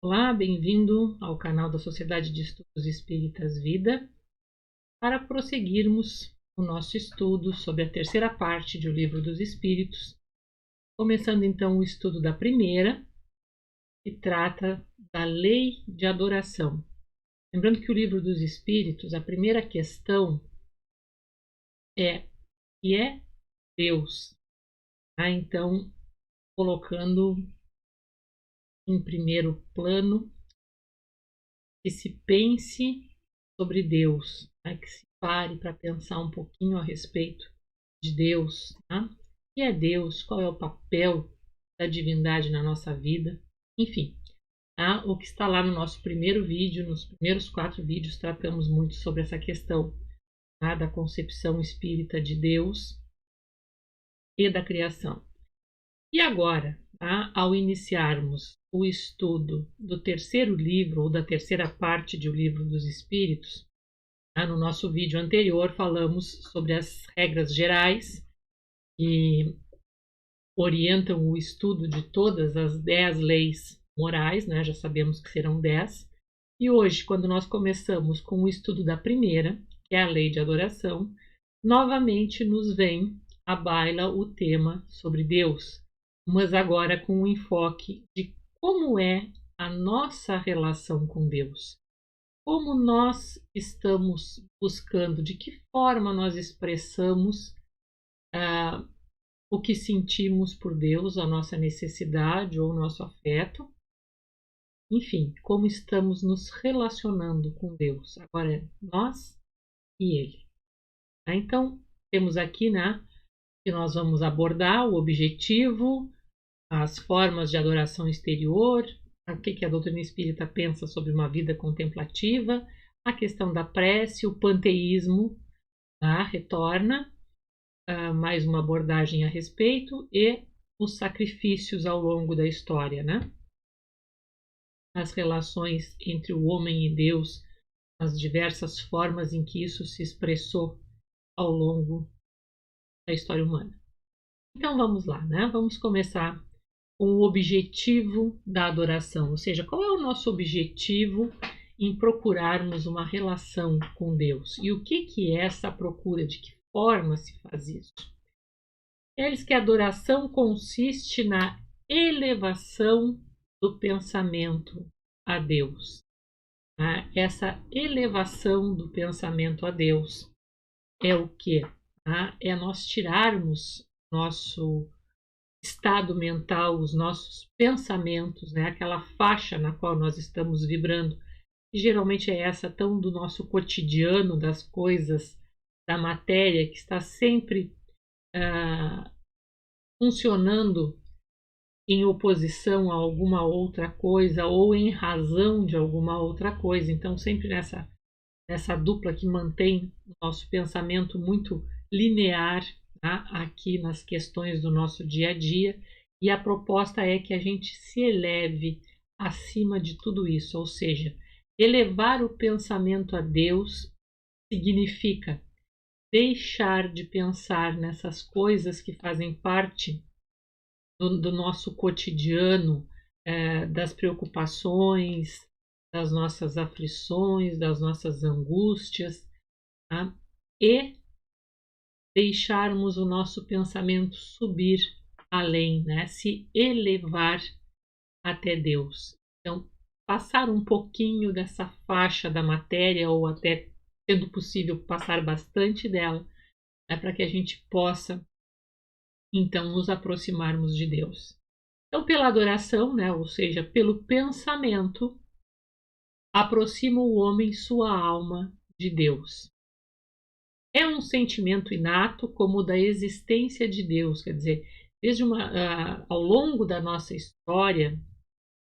Olá, bem-vindo ao canal da Sociedade de Estudos Espíritas Vida, para prosseguirmos o nosso estudo sobre a terceira parte de O Livro dos Espíritos, começando então o estudo da primeira, que trata da lei de adoração. Lembrando que o Livro dos Espíritos, a primeira questão é o que é Deus. Então, colocando em primeiro plano que se pense sobre Deus, que se pare para pensar um pouquinho a respeito de Deus. O que é Deus? Qual é o papel da divindade na nossa vida? Enfim, o que está lá no nosso primeiro vídeo, nos primeiros 4 vídeos, tratamos muito sobre essa questão da concepção espírita de Deus e da criação. E agora, ao iniciarmos o estudo do terceiro livro, ou da terceira parte de O Livro dos Espíritos, no nosso vídeo anterior falamos sobre as regras gerais que orientam o estudo de todas as 10 leis morais, já sabemos que serão 10. E hoje, quando nós começamos com o estudo da primeira, que é a lei de adoração, novamente nos vem à baila o tema sobre Deus, mas agora com um enfoque de como é a nossa relação com Deus. Como nós estamos buscando, de que forma nós expressamos o que sentimos por Deus, a nossa necessidade ou o nosso afeto. Enfim, como estamos nos relacionando com Deus. Agora é nós e Ele. Então, temos aqui que nós vamos abordar o objetivo, as formas de adoração exterior, o que a doutrina espírita pensa sobre uma vida contemplativa, a questão da prece, o panteísmo retorna, mais uma abordagem a respeito, e os sacrifícios ao longo da história, as relações entre o homem e Deus, as diversas formas em que isso se expressou ao longo da história humana. Então vamos lá, vamos começar com o objetivo da adoração, ou seja, qual é o nosso objetivo em procurarmos uma relação com Deus? E o que é essa procura? De que forma se faz isso? Eles que a adoração consiste na elevação do pensamento a Deus. Essa elevação do pensamento a Deus é o quê? É nós tirarmos nosso estado mental, os nossos pensamentos, aquela faixa na qual nós estamos vibrando, que geralmente é essa tão do nosso cotidiano, das coisas, da matéria, que está sempre funcionando em oposição a alguma outra coisa ou em razão de alguma outra coisa. Então, sempre nessa dupla que mantém o nosso pensamento muito linear aqui nas questões do nosso dia a dia, e a proposta é que a gente se eleve acima de tudo isso, ou seja, elevar o pensamento a Deus significa deixar de pensar nessas coisas que fazem parte do nosso cotidiano, das preocupações, das nossas aflições, das nossas angústias, e deixarmos o nosso pensamento subir além, se elevar até Deus. Então, passar um pouquinho dessa faixa da matéria, ou até, sendo possível, passar bastante dela, para que a gente possa, então, nos aproximarmos de Deus. Então, pela adoração, ou seja, pelo pensamento, aproxima o homem sua alma de Deus. É um sentimento inato como o da existência de Deus, quer dizer, ao longo da nossa história,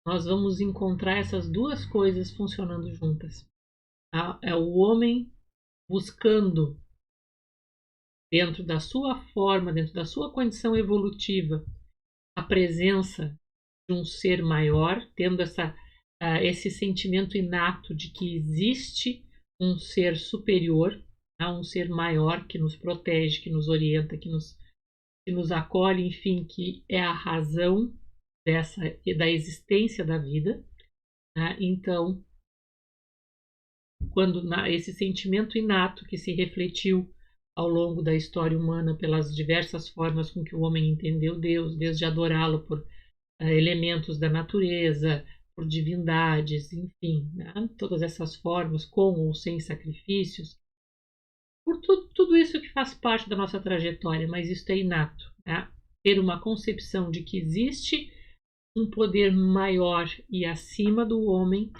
nós vamos encontrar essas duas coisas funcionando juntas. É o homem buscando, dentro da sua forma, dentro da sua condição evolutiva, a presença de um ser maior, tendo esse sentimento inato de que existe um ser superior, um ser maior que nos protege, que nos orienta, que nos acolhe, enfim, que é a razão da existência da vida. Né? Então, quando esse sentimento inato que se refletiu ao longo da história humana pelas diversas formas com que o homem entendeu Deus, desde adorá-lo por elementos da natureza, por divindades, enfim, né? Todas essas formas, com ou sem sacrifícios, por tudo isso que faz parte da nossa trajetória, mas isso é inato. Né? Ter uma concepção de que existe um poder maior e acima do homem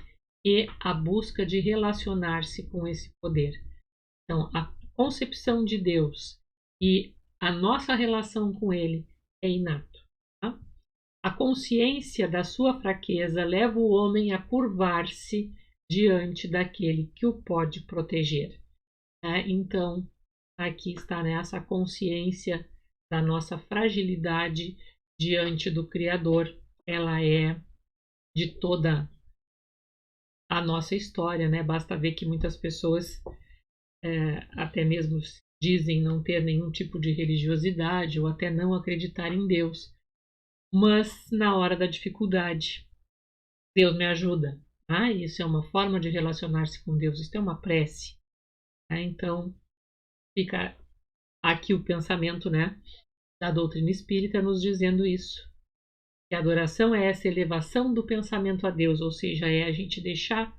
e a busca de relacionar-se com esse poder. Então, a concepção de Deus e a nossa relação com Ele é inato. Tá? A consciência da sua fraqueza leva o homem a curvar-se diante daquele que o pode proteger. Né? Então, aqui está, né, essa consciência da nossa fragilidade diante do Criador. Ela é de toda a nossa história, né? Basta ver que muitas pessoas até mesmo dizem não ter nenhum tipo de religiosidade ou até não acreditar em Deus, mas na hora da dificuldade, Deus me ajuda. Isso é uma forma de relacionar-se com Deus, isso é uma prece. Então, fica aqui o pensamento, né, da doutrina espírita nos dizendo isso. Que a adoração é essa elevação do pensamento a Deus, ou seja, é a gente deixar,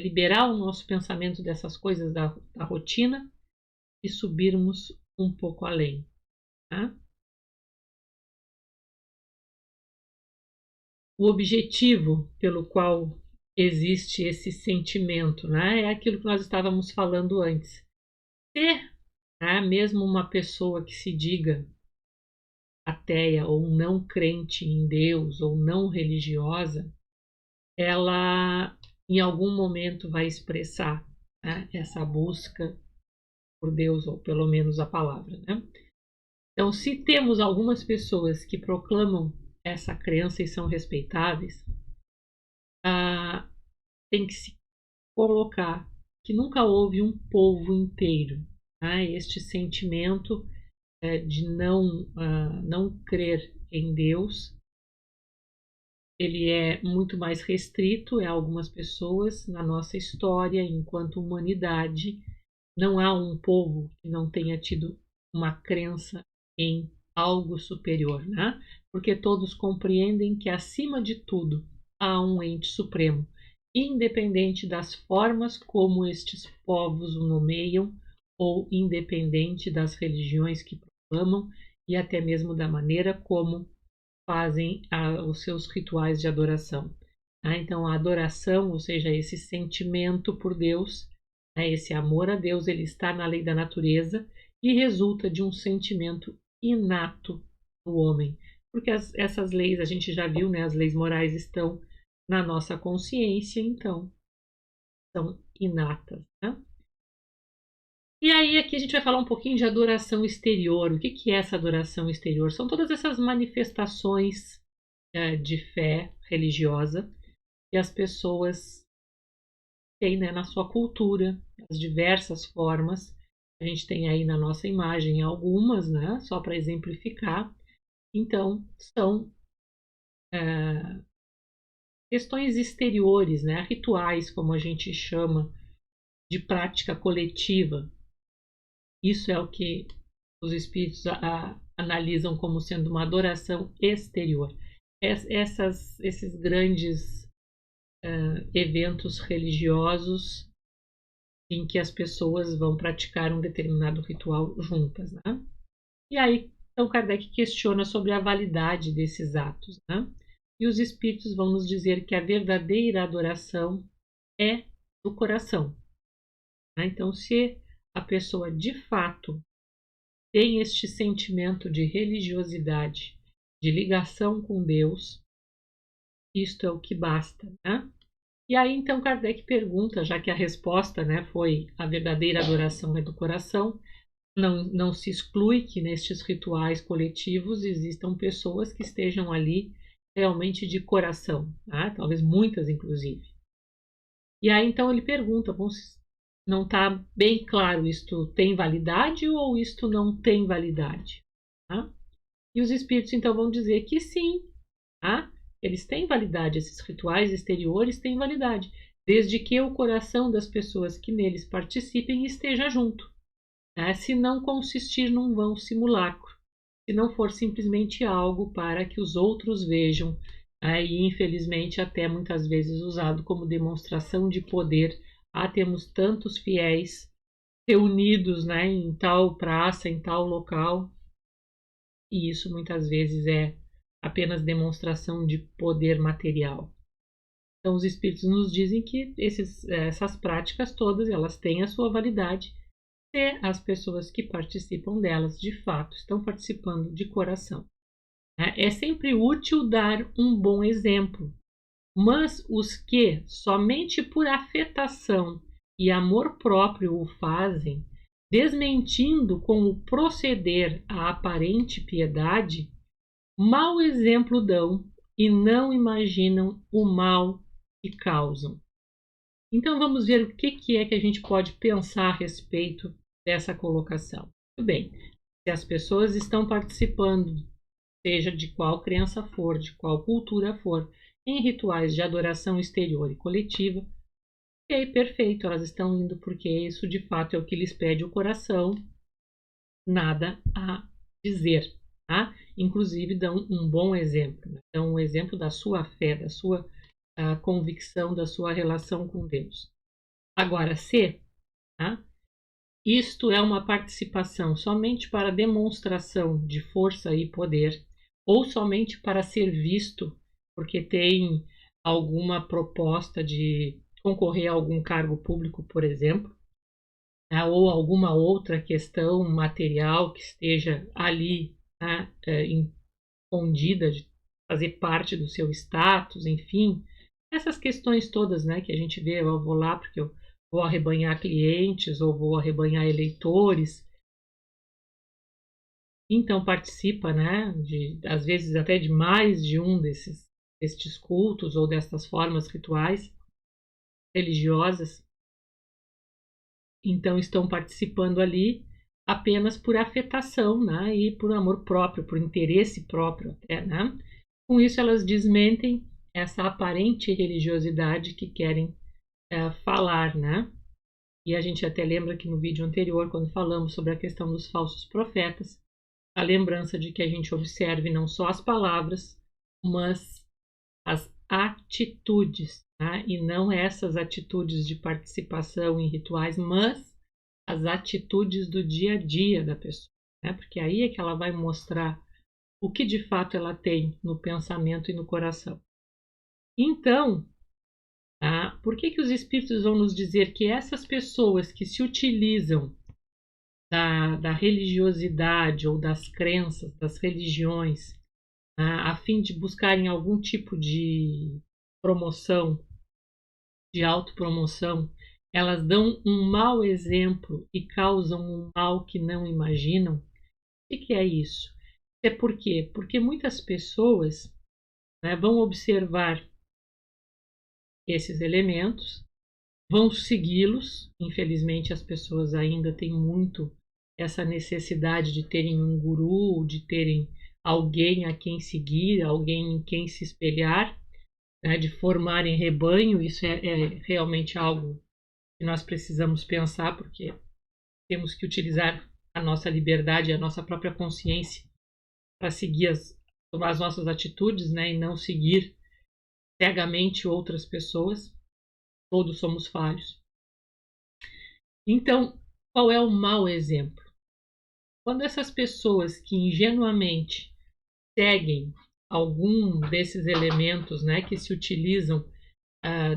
liberar o nosso pensamento dessas coisas da rotina e subirmos um pouco além. Tá? O objetivo pelo qual existe esse sentimento, né, é aquilo que nós estávamos falando antes. Ser, né, mesmo uma pessoa que se diga ateia ou não crente em Deus ou não religiosa, ela em algum momento vai expressar, né, essa busca por Deus, ou pelo menos a palavra. Né? Então, se temos algumas pessoas que proclamam essa crença e são respeitáveis, tem que se colocar que nunca houve um povo inteiro. Né? Este sentimento de não crer em Deus, ele é muito mais restrito a algumas pessoas na nossa história enquanto humanidade. Não há um povo que não tenha tido uma crença em algo superior, né? Porque todos compreendem que acima de tudo há um ente supremo, independente das formas como estes povos o nomeiam ou independente das religiões que proclamam e até mesmo da maneira como fazem os seus rituais de adoração. Então, a adoração, ou seja, esse sentimento por Deus, esse amor a Deus, ele está na lei da natureza e resulta de um sentimento inato do homem. Porque essas leis, a gente já viu, né, as leis morais estão na nossa consciência, então são inatas. Né? E aí aqui a gente vai falar um pouquinho de adoração exterior. O que é essa adoração exterior? São todas essas manifestações de fé religiosa que as pessoas têm, né, na sua cultura, as diversas formas. A gente tem aí na nossa imagem algumas, né, só para exemplificar. Então, são questões exteriores, né, rituais, como a gente chama, de prática coletiva. Isso é o que os espíritos analisam como sendo uma adoração exterior. Esses grandes eventos religiosos em que as pessoas vão praticar um determinado ritual juntas. Né? E aí, então, Kardec questiona sobre a validade desses atos. Né? E os espíritos vão nos dizer que a verdadeira adoração é do coração. Né? Então, se a pessoa de fato tem este sentimento de religiosidade, de ligação com Deus, isto é o que basta. Né? E aí, então, Kardec pergunta, já que a resposta, né, foi a verdadeira adoração é do coração, não se exclui que nestes rituais coletivos existam pessoas que estejam ali realmente de coração, né? Talvez muitas, inclusive. E aí, então, ele pergunta, bom, não está bem claro, isto tem validade ou isto não tem validade? Tá? E os espíritos, então, vão dizer que sim, tá? Eles têm validade, esses rituais exteriores têm validade, desde que o coração das pessoas que neles participem esteja junto, né? Se não consistir num vão simulacro, se não for simplesmente algo para que os outros vejam, e infelizmente até muitas vezes usado como demonstração de poder. Temos tantos fiéis reunidos, né, em tal praça, em tal local, e isso muitas vezes é apenas demonstração de poder material. Então os espíritos nos dizem que essas práticas todas, elas têm a sua validade se as pessoas que participam delas de fato estão participando de coração. É sempre útil dar um bom exemplo, mas os que somente por afetação e amor próprio o fazem, desmentindo com o proceder a aparente piedade, mau exemplo dão e não imaginam o mal que causam. Então vamos ver o que é que a gente pode pensar a respeito dessa colocação. Muito bem, se as pessoas estão participando, seja de qual crença for, de qual cultura for, em rituais de adoração exterior e coletiva, ok, perfeito, elas estão indo porque isso de fato é o que lhes pede o coração, nada a dizer, tá? Inclusive dão um bom exemplo, né? Dão um exemplo da sua fé, da sua convicção, da sua relação com Deus. Agora, se isto é uma participação somente para demonstração de força e poder, ou somente para ser visto porque tem alguma proposta de concorrer a algum cargo público, por exemplo, ou alguma outra questão material que esteja ali escondida, de fazer parte do seu status, enfim, essas questões todas, né, que a gente vê, eu vou lá porque eu vou arrebanhar clientes ou vou arrebanhar eleitores. Então participa, né, às vezes até de mais de um destes cultos ou dessas formas rituais religiosas. Então estão participando ali apenas por afetação, né, e por amor próprio, por interesse próprio até, né? Com isso elas desmentem essa aparente religiosidade que querem falar, né? E a gente até lembra que no vídeo anterior, quando falamos sobre a questão dos falsos profetas, a lembrança de que a gente observe não só as palavras, mas as atitudes, tá? E não essas atitudes de participação em rituais, mas as atitudes do dia a dia da pessoa, né? Porque aí é que ela vai mostrar o que de fato ela tem no pensamento e no coração. Então, por que os espíritos vão nos dizer que essas pessoas que se utilizam da religiosidade ou das crenças, das religiões, a fim de buscarem algum tipo de promoção, de autopromoção, elas dão um mau exemplo e causam um mal que não imaginam? O que é isso? É por quê? Porque muitas pessoas, né, vão observar esses elementos, vão segui-los. Infelizmente, as pessoas ainda têm muito essa necessidade de terem um guru, de terem alguém a quem seguir, alguém em quem se espelhar, né, de formarem rebanho. Isso é realmente algo que nós precisamos pensar, porque temos que utilizar a nossa liberdade, a nossa própria consciência para seguir as nossas atitudes, né, e não seguir cegamente outras pessoas. Todos somos falhos. Então, qual é o mau exemplo? Quando essas pessoas que ingenuamente seguem algum desses elementos, né, que se utilizam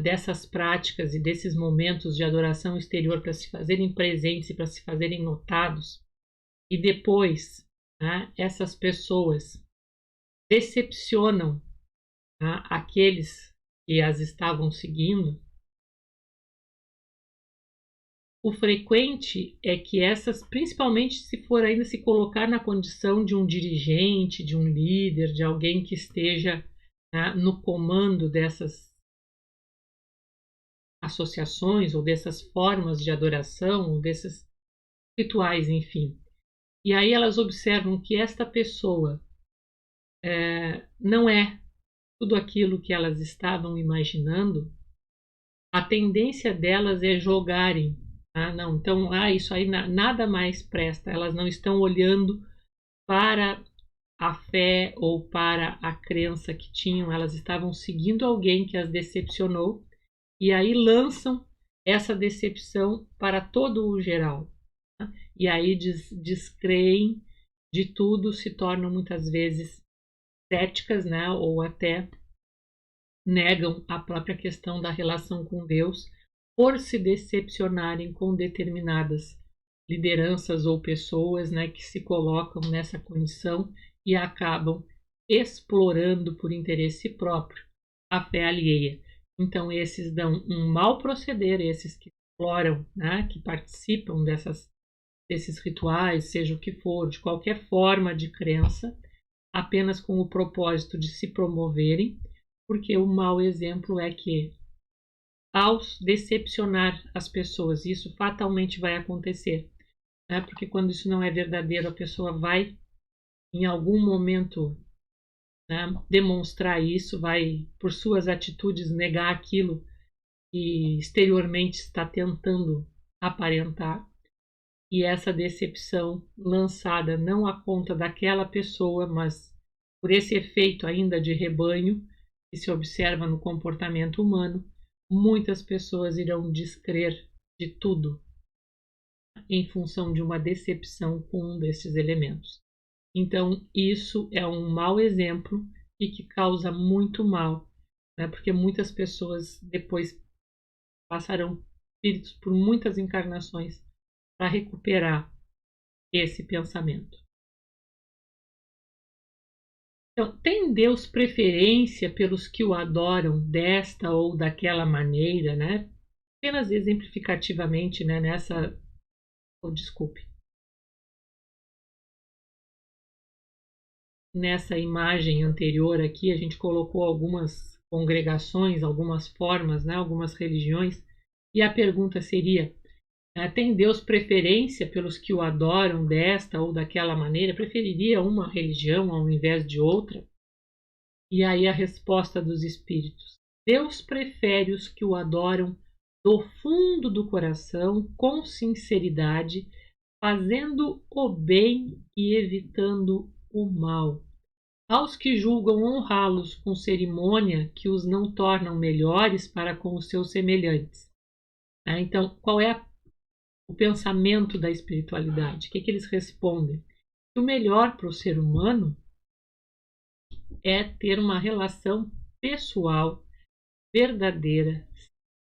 dessas práticas e desses momentos de adoração exterior para se fazerem presentes e para se fazerem notados, e depois, né, essas pessoas decepcionam, né, aqueles que as estavam seguindo, o frequente é que essas, principalmente se for ainda se colocar na condição de um dirigente, de um líder, de alguém que esteja, né, no comando dessas associações ou dessas formas de adoração, ou desses rituais, enfim. E aí elas observam que esta pessoa não é tudo aquilo que elas estavam imaginando, a tendência delas é jogarem. Não, então, isso aí nada mais presta. Elas não estão olhando para a fé ou para a crença que tinham, elas estavam seguindo alguém que as decepcionou e aí lançam essa decepção para todo o geral. E aí descreem de tudo, se tornam muitas vezes céticas, né? Ou até negam a própria questão da relação com Deus por se decepcionarem com determinadas lideranças ou pessoas, né, que se colocam nessa condição e acabam explorando por interesse próprio a fé alheia. Então esses dão um mau proceder, esses que exploram, né, que participam desses rituais, seja o que for, de qualquer forma de crença, apenas com o propósito de se promoverem, porque o mau exemplo é que, ao decepcionar as pessoas, isso fatalmente vai acontecer, né? Porque quando isso não é verdadeiro, a pessoa vai, em algum momento, né, demonstrar isso, vai, por suas atitudes, negar aquilo que exteriormente está tentando aparentar. E essa decepção lançada não à conta daquela pessoa, mas por esse efeito ainda de rebanho que se observa no comportamento humano, muitas pessoas irão descrer de tudo em função de uma decepção com um desses elementos. Então, isso é um mau exemplo e que causa muito mal, né? Porque muitas pessoas depois passarão espíritos por muitas encarnações para recuperar esse pensamento. Então, tem Deus preferência pelos que o adoram desta ou daquela maneira, né? Apenas exemplificativamente, né? Nessa imagem anterior aqui, a gente colocou algumas congregações, algumas formas, né? Algumas religiões, e a pergunta seria: tem Deus preferência pelos que o adoram desta ou daquela maneira? Preferiria uma religião ao invés de outra? E aí a resposta dos espíritos: Deus prefere os que o adoram do fundo do coração, com sinceridade, fazendo o bem e evitando o mal. Aos que julgam honrá-los com cerimônia que os não tornam melhores para com os seus semelhantes. Então, qual é o pensamento da espiritualidade? O que eles respondem? Que o melhor para o ser humano é ter uma relação pessoal, verdadeira,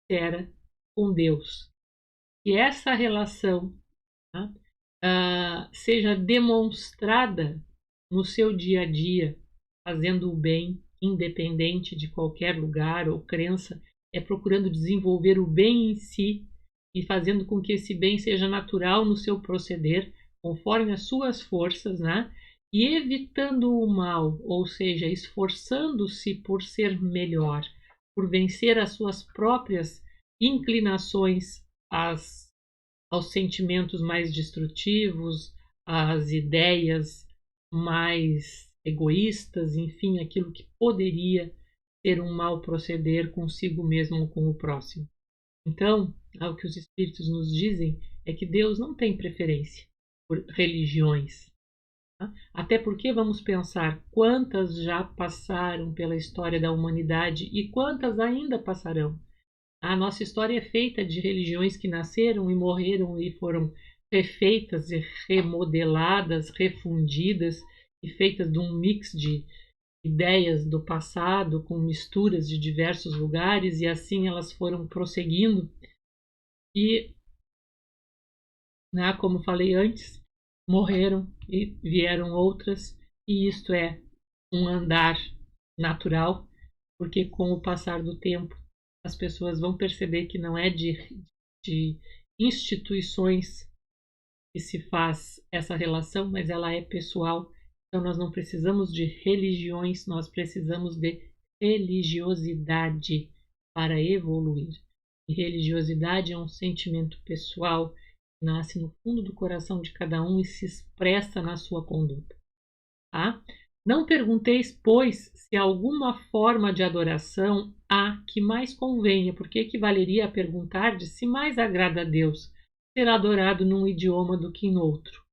sincera com Deus. Que essa relação, seja demonstrada no seu dia a dia, fazendo o bem, independente de qualquer lugar ou crença, procurando desenvolver o bem em si e fazendo com que esse bem seja natural no seu proceder, conforme as suas forças, né? E evitando o mal, ou seja, esforçando-se por ser melhor, por vencer as suas próprias inclinações aos sentimentos mais destrutivos, às ideias mais egoístas, enfim, aquilo que poderia ser um mau proceder consigo mesmo ou com o próximo. Então, o que os espíritos nos dizem é que Deus não tem preferência por religiões. Até porque vamos pensar quantas já passaram pela história da humanidade e quantas ainda passarão. A nossa história é feita de religiões que nasceram e morreram e foram refeitas e remodeladas, refundidas e feitas de um mix de ideias do passado com misturas de diversos lugares, e assim elas foram prosseguindo. E, como falei antes, morreram e vieram outras, e isto é um andar natural, porque com o passar do tempo as pessoas vão perceber que não é de instituições que se faz essa relação, mas ela é pessoal. Então nós não precisamos de religiões, nós precisamos de religiosidade para evoluir. E religiosidade é um sentimento pessoal que nasce no fundo do coração de cada um e se expressa na sua conduta. Tá? Não pergunteis, pois, se alguma forma de adoração há que mais convenha, porque equivaleria a perguntar de se mais agrada a Deus ser adorado num idioma do que em outro.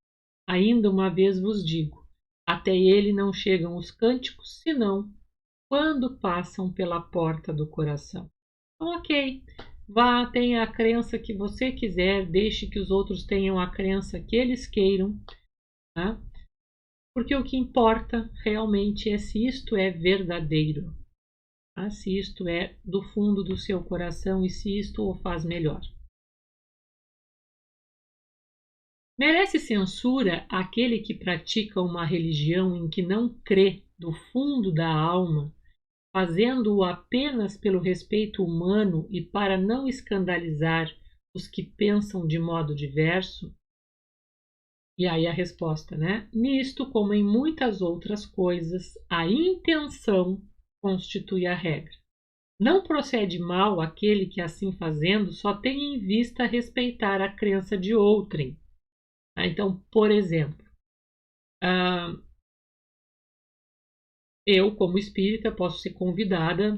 Ainda uma vez vos digo, até ele não chegam os cânticos, senão quando passam pela porta do coração. Então, ok, vá, tenha a crença que você quiser, deixe que os outros tenham a crença que eles queiram, tá? Porque o que importa realmente é se isto é verdadeiro, tá? Se isto é do fundo do seu coração e se isto o faz melhor. Merece censura aquele que pratica uma religião em que não crê do fundo da alma, fazendo-o apenas pelo respeito humano e para não escandalizar os que pensam de modo diverso? E aí a resposta, né? Nisto, como em muitas outras coisas, a intenção constitui a regra. Não procede mal aquele que, assim fazendo, só tem em vista respeitar a crença de outrem. Então, por exemplo, eu, como espírita, posso ser convidada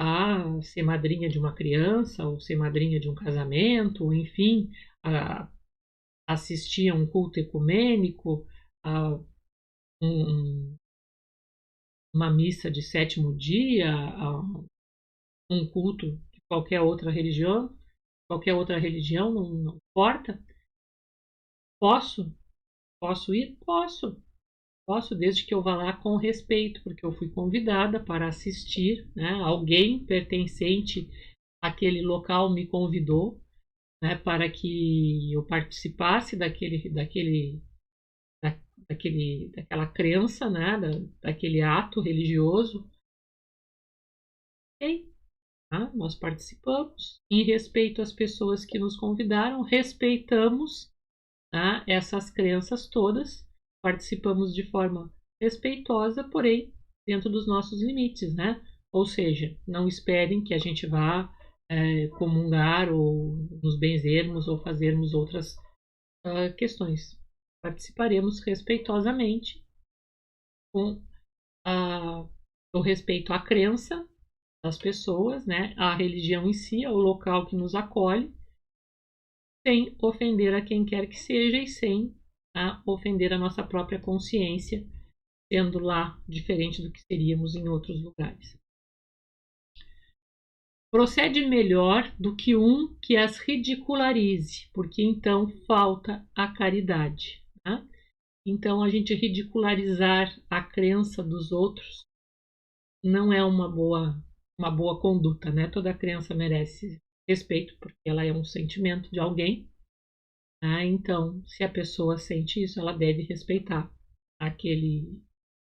a ser madrinha de uma criança, ou ser madrinha de um casamento, ou enfim, a assistir a um culto ecumênico, a uma missa de sétimo dia, a um culto de qualquer outra religião, não importa. Posso? Posso ir? Posso. Posso, desde que eu vá lá com respeito, porque eu fui convidada para assistir, né? Alguém pertencente àquele local me convidou, né, para que eu participasse daquela crença, né, daquele ato religioso. E, tá? Nós participamos, em respeito às pessoas que nos convidaram, respeitamos, tá, essas crenças todas, participamos de forma respeitosa, porém dentro dos nossos limites, né? Ou seja, não esperem que a gente vá comungar ou nos benzermos ou fazermos outras questões. Participaremos respeitosamente com o respeito à crença das pessoas, né? À religião em si, ao local que nos acolhe, sem ofender a quem quer que seja e sem ofender a nossa própria consciência, sendo lá diferente do que seríamos em outros lugares. Procede melhor do que um que as ridicularize, porque então falta a caridade. Tá? Então, a gente ridicularizar a crença dos outros não é uma boa conduta, né? Toda crença merece respeito, porque ela é um sentimento de alguém. Então, se a pessoa sente isso, ela deve respeitar aquele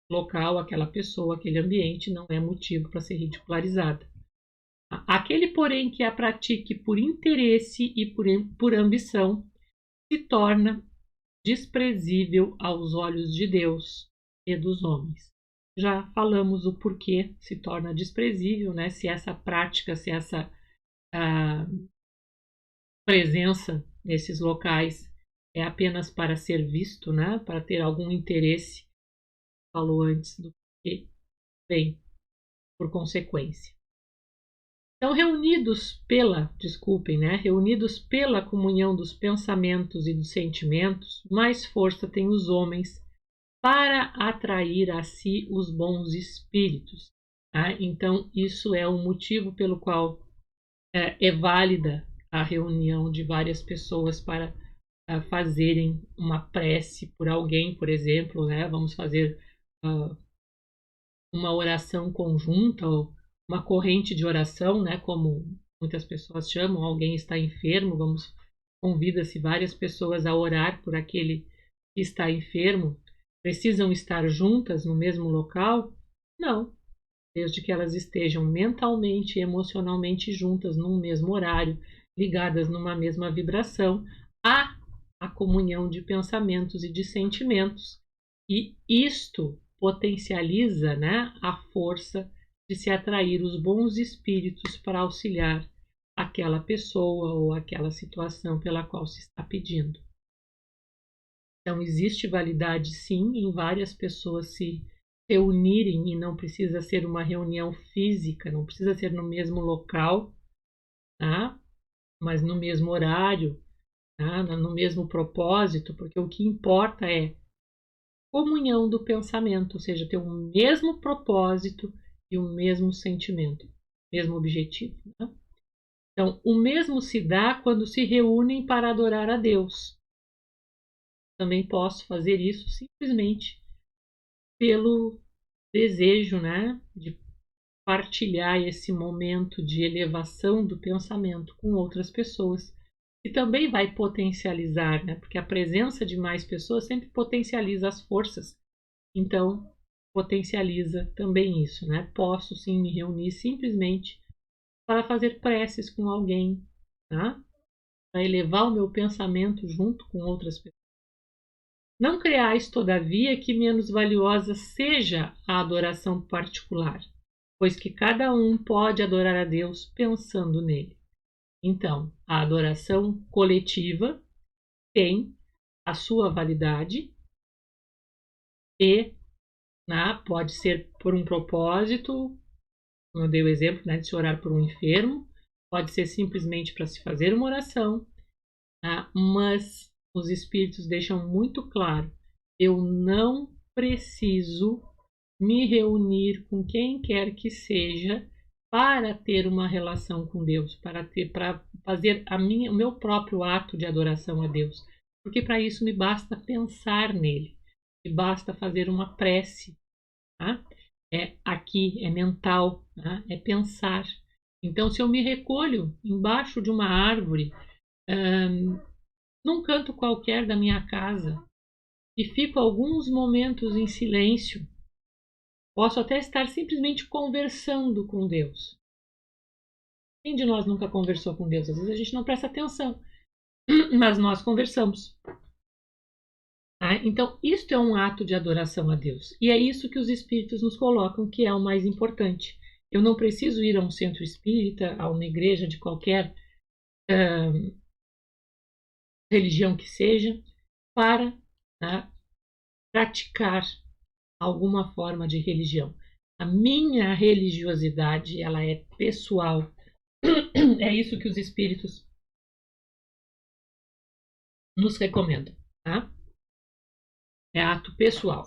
local, aquela pessoa, aquele ambiente, não é motivo para ser ridicularizada. Aquele, porém, que a pratique por interesse e por ambição, se torna desprezível aos olhos de Deus e dos homens. Já falamos o porquê se torna desprezível, né? Se essa prática, se essa presença nesses locais é apenas para ser visto, né? Para ter algum interesse, falou antes, do que vem por consequência. Então, reunidos pela comunhão dos pensamentos e dos sentimentos, mais força têm os homens para atrair a si os bons espíritos. Tá? Então, isso é um motivo pelo qual é válida a reunião de várias pessoas para fazerem uma prece por alguém, por exemplo, né? Vamos fazer uma oração conjunta ou uma corrente de oração, né, como muitas pessoas chamam, alguém está enfermo, convida-se várias pessoas a orar por aquele que está enfermo. Precisam estar juntas no mesmo local? Não, desde que elas estejam mentalmente e emocionalmente juntas num mesmo horário, ligadas numa mesma vibração, há a comunhão de pensamentos e de sentimentos. E isto potencializa, né, a força de se atrair os bons espíritos para auxiliar aquela pessoa ou aquela situação pela qual se está pedindo. Então, existe validade, sim, em várias pessoas se reunirem, e não precisa ser uma reunião física, não precisa ser no mesmo local, tá? Mas no mesmo horário, tá? No mesmo propósito, porque o que importa é comunhão do pensamento, ou seja, ter o mesmo propósito e o mesmo sentimento, mesmo objetivo. Né? Então, o mesmo se dá quando se reúnem para adorar a Deus. Também posso fazer isso simplesmente pelo desejo, né, de partilhar esse momento de elevação do pensamento com outras pessoas. E também vai potencializar, né, porque a presença de mais pessoas sempre potencializa as forças. Então, potencializa também isso, né? Posso sim me reunir simplesmente para fazer preces com alguém, tá? Para elevar o meu pensamento junto com outras pessoas. Não creais, todavia, que menos valiosa seja a adoração particular, pois que cada um pode adorar a Deus pensando nele. Então, a adoração coletiva tem a sua validade e, né, pode ser por um propósito, como eu dei o exemplo, né, de se orar por um enfermo, pode ser simplesmente para se fazer uma oração, tá? Mas os espíritos deixam muito claro, eu não preciso me reunir com quem quer que seja para ter uma relação com Deus, para fazer o meu próprio ato de adoração a Deus, porque para isso me basta pensar nele, me basta fazer uma prece, tá? Aqui é mental, tá? É pensar. Então, se eu me recolho embaixo de uma árvore, num canto qualquer da minha casa, e fico alguns momentos em silêncio, posso até estar simplesmente conversando com Deus. Quem de nós nunca conversou com Deus? Às vezes a gente não presta atenção, mas nós conversamos. Tá? Então, isto é um ato de adoração a Deus. E é isso que os espíritos nos colocam, que é o mais importante. Eu não preciso ir a um centro espírita, a uma igreja de qualquer religião que seja, para, tá, praticar alguma forma de religião. A minha religiosidade, ela é pessoal. É isso que os espíritos nos recomendam, tá? É ato pessoal.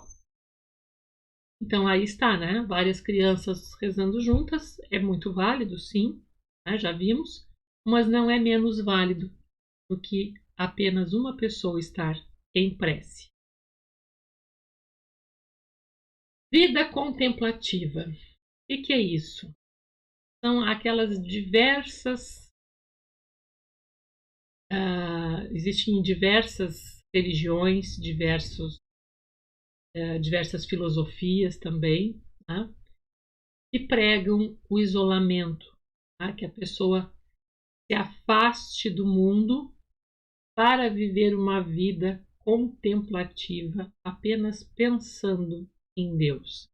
Então aí está, né? Várias crianças rezando juntas, é muito válido, sim, né? Já vimos, mas não é menos válido do que apenas uma pessoa estar em prece. Vida contemplativa. O que é isso? São aquelas diversas. Existem diversas religiões, diversas filosofias também, tá? Que pregam o isolamento, tá? Que a pessoa se afaste do mundo para viver uma vida contemplativa, apenas pensando em Deus.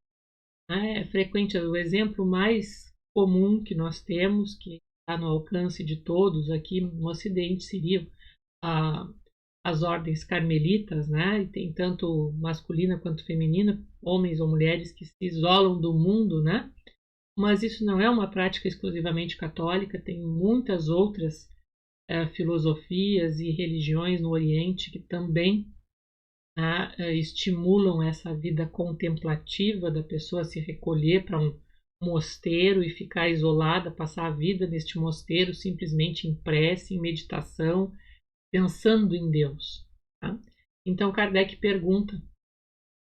É frequente, o exemplo mais comum que nós temos, que está no alcance de todos aqui no Ocidente, seria as ordens carmelitas, né? E tem tanto masculina quanto feminina, homens ou mulheres que se isolam do mundo, né? Mas isso não é uma prática exclusivamente católica, tem muitas outras filosofias e religiões no Oriente que também estimulam essa vida contemplativa da pessoa se recolher para um mosteiro e ficar isolada, passar a vida neste mosteiro simplesmente em prece, em meditação, pensando em Deus. Tá? Então Kardec pergunta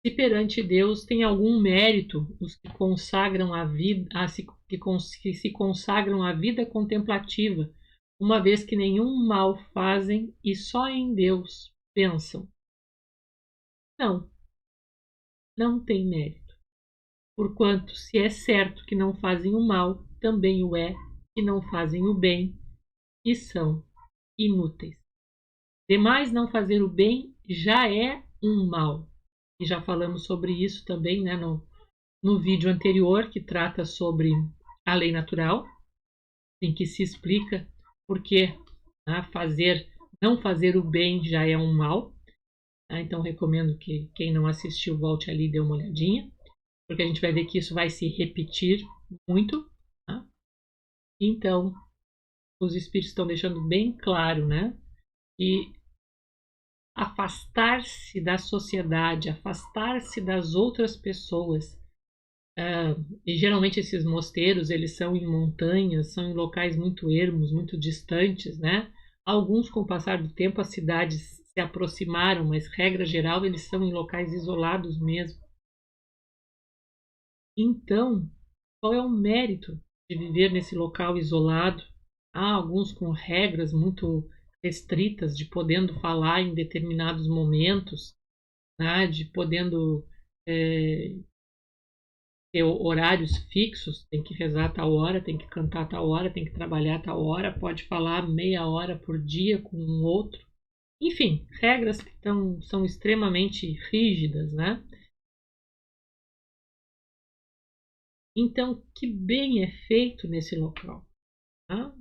se perante Deus tem algum mérito os que consagram a vida, que se consagram à vida contemplativa, uma vez que nenhum mal fazem e só em Deus pensam. Não, não tem mérito, porquanto se é certo que não fazem o mal, também o é que não fazem o bem e são inúteis. Demais não fazer o bem já é um mal. E já falamos sobre isso também, né, no vídeo anterior, que trata sobre a lei natural, em que se explica por que não fazer o bem já é um mal. Então recomendo que quem não assistiu volte ali e dê uma olhadinha. porque a gente vai ver que isso vai se repetir muito. Tá? Então, os espíritos estão deixando bem claro, né? Que afastar-se da sociedade, afastar-se das outras pessoas. E geralmente esses mosteiros, eles são em montanhas, são em locais muito ermos, muito distantes, né? Alguns, com o passar do tempo, as cidades se aproximaram, mas regra geral, eles são em locais isolados mesmo. Então, qual é o mérito de viver nesse local isolado? Há alguns com regras muito restritas, de podendo falar em determinados momentos, né? De podendo ter horários fixos, tem que rezar tal hora, tem que cantar tal hora, tem que trabalhar tal hora, pode falar meia hora por dia com um outro. Enfim, regras que são extremamente rígidas, né? Então, que bem é feito nesse local? Tá?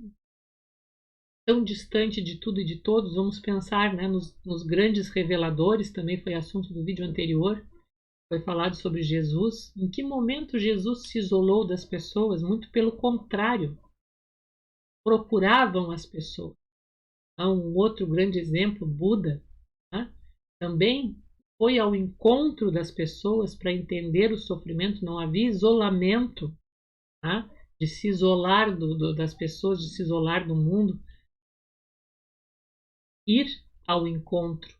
Tão distante de tudo e de todos, vamos pensar, né, nos grandes reveladores, também foi assunto do vídeo anterior, foi falado sobre Jesus. Em que momento Jesus se isolou das pessoas? Muito pelo contrário, procuravam as pessoas. Há um outro grande exemplo, Buda, né? Também foi ao encontro das pessoas para entender o sofrimento, não havia isolamento, né? De se isolar das pessoas, de se isolar do mundo, ir ao encontro,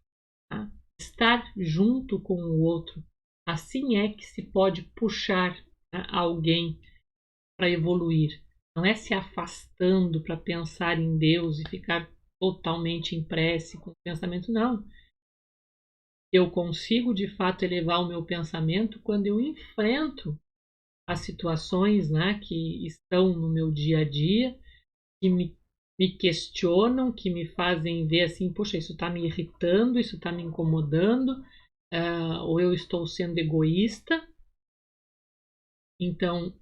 tá? Estar junto com o outro. Assim é que se pode puxar, né, alguém para evoluir. Não é se afastando para pensar em Deus e ficar totalmente em prece com o pensamento, não. Eu consigo de fato elevar o meu pensamento quando eu enfrento as situações, né, que estão no meu dia a dia, que me questionam, que me fazem ver assim, poxa, isso está me irritando, isso está me incomodando, ou eu estou sendo egoísta, então,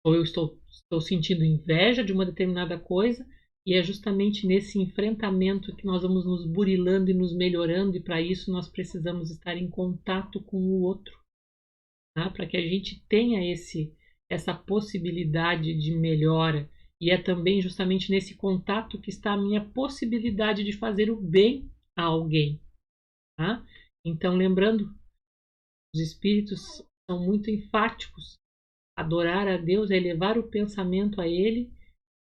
ou eu estou sentindo inveja de uma determinada coisa, e é justamente nesse enfrentamento que nós vamos nos burilando e nos melhorando, e para isso nós precisamos estar em contato com o outro, tá? Para que a gente tenha essa possibilidade de melhora. E é também justamente nesse contato que está a minha possibilidade de fazer o bem a alguém. Tá? Então, lembrando, os espíritos são muito enfáticos. Adorar a Deus é elevar o pensamento a Ele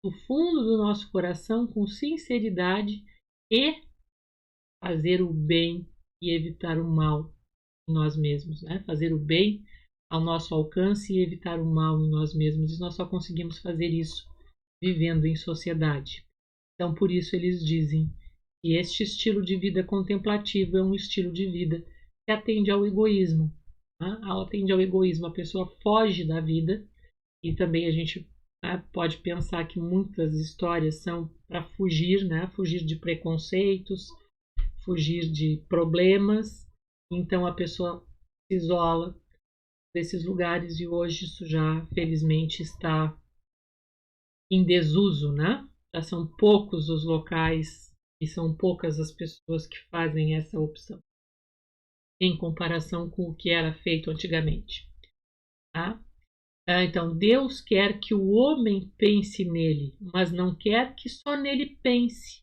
do fundo do nosso coração com sinceridade e fazer o bem e evitar o mal em nós mesmos, né? Fazer o bem ao nosso alcance e evitar o mal em nós mesmos. E nós só conseguimos fazer isso vivendo em sociedade. Então, por isso eles dizem que este estilo de vida contemplativo é um estilo de vida que atende ao egoísmo. Né? Atende ao egoísmo, a pessoa foge da vida, e também a gente, né, pode pensar que muitas histórias são para fugir, né? Fugir de preconceitos, fugir de problemas. Então a pessoa se isola desses lugares e hoje isso já felizmente está em desuso, né? Já são poucos os locais e são poucas as pessoas que fazem essa opção em comparação com o que era feito antigamente. Tá? Então, Deus quer que o homem pense nele, mas não quer que só nele pense,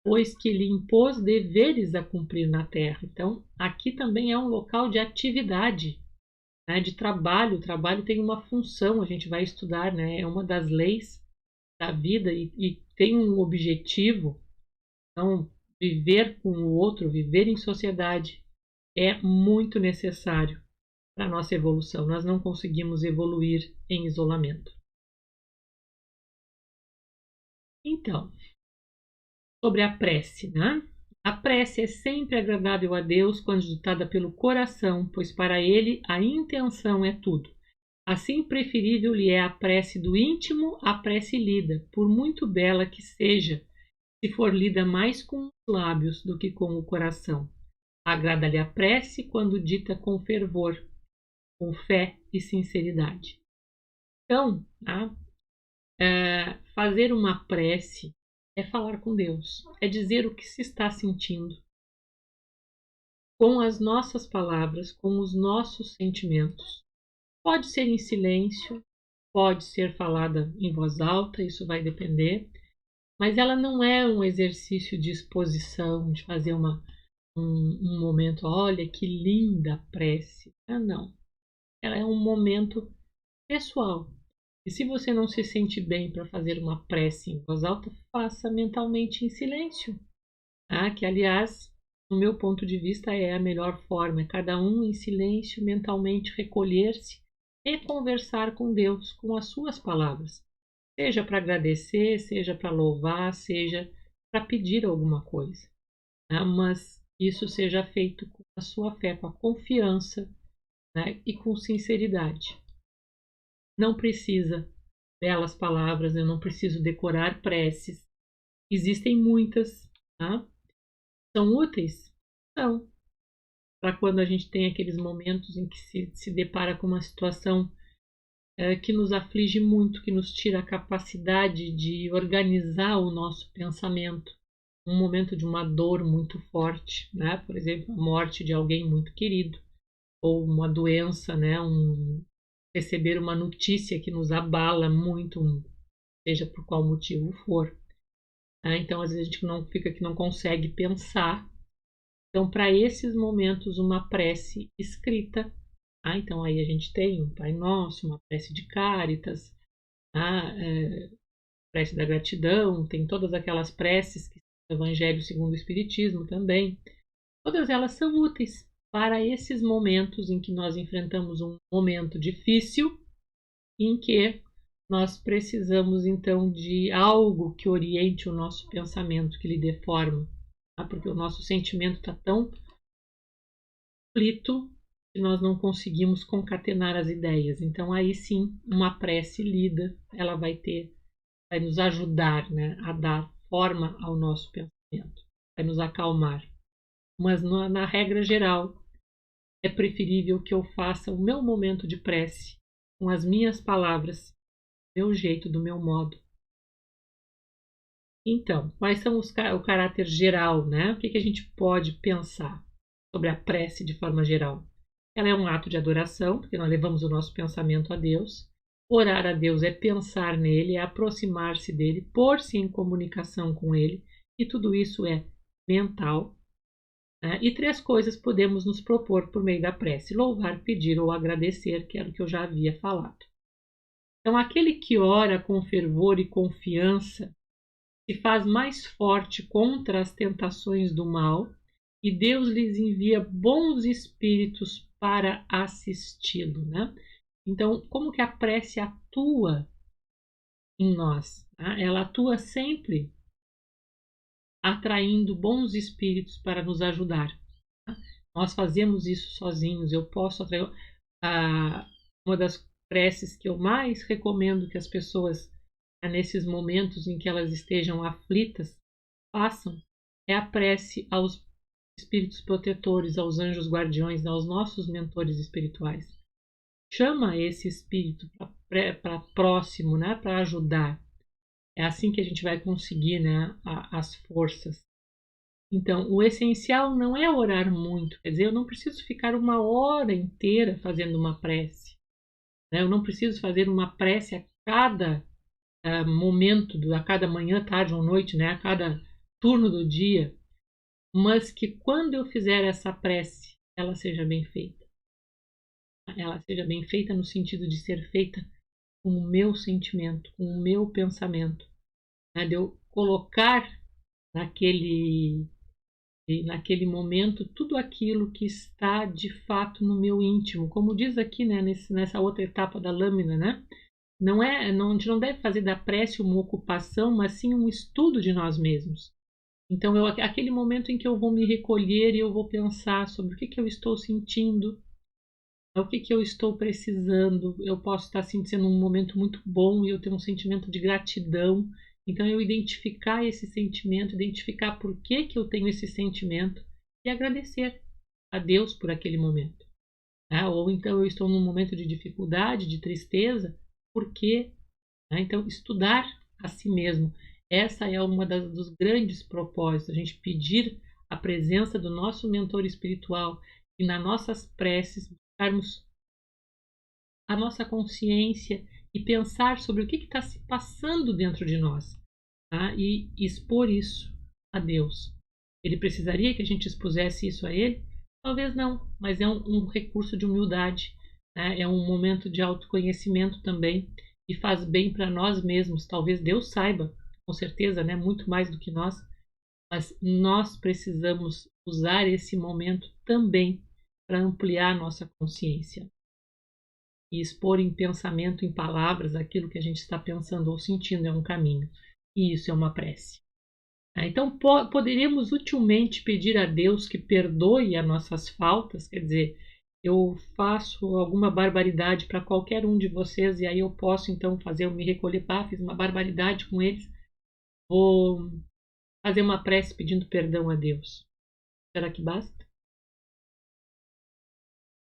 pois que lhe impôs deveres a cumprir na terra. Então, aqui também é um local de atividade, né, de trabalho. O trabalho tem uma função, a gente vai estudar, né, é uma das leis da vida e tem um objetivo. Então, viver com o outro, viver em sociedade é muito necessário para a nossa evolução. Nós não conseguimos evoluir em isolamento. Então, sobre a prece, né? A prece é sempre agradável a Deus quando ditada pelo coração, pois para ele a intenção é tudo. Assim, preferível lhe é a prece do íntimo à prece lida, por muito bela que seja, se for lida mais com os lábios do que com o coração. Agrada-lhe a prece quando dita com fervor, com fé e sinceridade. Então, tá? Fazer uma prece é falar com Deus, é dizer o que se está sentindo, com as nossas palavras, com os nossos sentimentos. Pode ser em silêncio, pode ser falada em voz alta, isso vai depender, mas ela não é um exercício de exposição, de fazer um momento, olha que linda prece. Ah, não. Ela é um momento pessoal. E se você não se sente bem para fazer uma prece em voz alta, faça mentalmente em silêncio. Que, aliás, no meu ponto de vista, é a melhor forma. É cada um em silêncio, mentalmente recolher-se e conversar com Deus com as suas palavras. Seja para agradecer, seja para louvar, seja para pedir alguma coisa. Mas isso seja feito com a sua fé, com a confiança, né, e com sinceridade. Não precisa belas palavras, eu não preciso decorar preces. Existem muitas, tá? São úteis? São. Para quando a gente tem aqueles momentos em que se depara com uma situação que nos aflige muito, que nos tira a capacidade de organizar o nosso pensamento. Um momento de uma dor muito forte, né? Por exemplo, a morte de alguém muito querido, ou uma doença, né? Receber uma notícia que nos abala muito, seja por qual motivo for. Então, às vezes, a gente não fica que não consegue pensar. Então, para esses momentos, uma prece escrita. Então, aí a gente tem um Pai Nosso, uma prece de Cáritas, prece da gratidão, tem todas aquelas preces que são o Evangelho segundo o Espiritismo também. Todas elas são úteis para esses momentos em que nós enfrentamos um momento difícil, em que nós precisamos então de algo que oriente o nosso pensamento, que lhe dê forma, porque o nosso sentimento está tão aflito que nós não conseguimos concatenar as ideias. Então aí sim, uma prece lida, ela vai nos ajudar, né, a dar forma ao nosso pensamento, vai nos acalmar. Mas na regra geral, é preferível que eu faça o meu momento de prece com as minhas palavras, do meu jeito, do meu modo. Então, quais são o caráter geral, né? O que a gente pode pensar sobre a prece de forma geral? Ela é um ato de adoração, porque nós levamos o nosso pensamento a Deus. Orar a Deus é pensar nele, é aproximar-se dele, pôr-se em comunicação com ele, e tudo isso é mental. E 3 coisas podemos nos propor por meio da prece: louvar, pedir ou agradecer, que era o que eu já havia falado. Então, aquele que ora com fervor e confiança se faz mais forte contra as tentações do mal e Deus lhes envia bons espíritos para assisti-lo, né? Então, como que a prece atua em nós? Ela atua sempre atraindo bons espíritos para nos ajudar. Nós fazemos isso sozinhos. Eu posso atrair. Uma das preces que eu mais recomendo que as pessoas, nesses momentos em que elas estejam aflitas, façam é a prece aos espíritos protetores, aos anjos guardiões, aos nossos mentores espirituais. Chama esse espírito para próximo, né, para ajudar. É assim que a gente vai conseguir, né, as forças. Então, o essencial não é orar muito, quer dizer, eu não preciso ficar 1 hora inteira fazendo uma prece. Né? Eu não preciso fazer uma prece a cada momento, a cada manhã, tarde ou noite, né? A cada turno do dia, mas que quando eu fizer essa prece, ela seja bem feita. Ela seja bem feita no sentido de ser feita com o meu sentimento, com o meu pensamento, né? De eu colocar naquele momento tudo aquilo que está de fato no meu íntimo, como diz aqui, né, nessa outra etapa da lâmina, né? A gente não deve fazer da prece uma ocupação, mas sim um estudo de nós mesmos. Então, aquele momento em que eu vou me recolher e eu vou pensar sobre o que eu estou sentindo, o que eu estou precisando. Eu posso estar sentindo um momento muito bom e eu ter um sentimento de gratidão. Então, eu identificar esse sentimento, identificar por que eu tenho esse sentimento e agradecer a Deus por aquele momento. Ou então eu estou num momento de dificuldade, de tristeza, por quê? Então, estudar a si mesmo. Essa é uma dos grandes propósitos, a gente pedir a presença do nosso mentor espiritual e nas nossas preces buscarmos a nossa consciência e pensar sobre o que está se passando dentro de nós, tá? E expor isso a Deus. Ele precisaria que a gente expusesse isso a Ele? Talvez não, mas é um recurso de humildade, né? É um momento de autoconhecimento também e faz bem para nós mesmos. Talvez Deus saiba, com certeza, né? Muito mais do que nós, mas nós precisamos usar esse momento também para ampliar nossa consciência e expor em pensamento, em palavras, aquilo que a gente está pensando ou sentindo é um caminho. E isso é uma prece. Então, poderíamos utilmente pedir a Deus que perdoe as nossas faltas, quer dizer, eu faço alguma barbaridade para qualquer um de vocês e aí eu posso então me recolher, fiz uma barbaridade com eles, vou fazer uma prece pedindo perdão a Deus. Será que basta?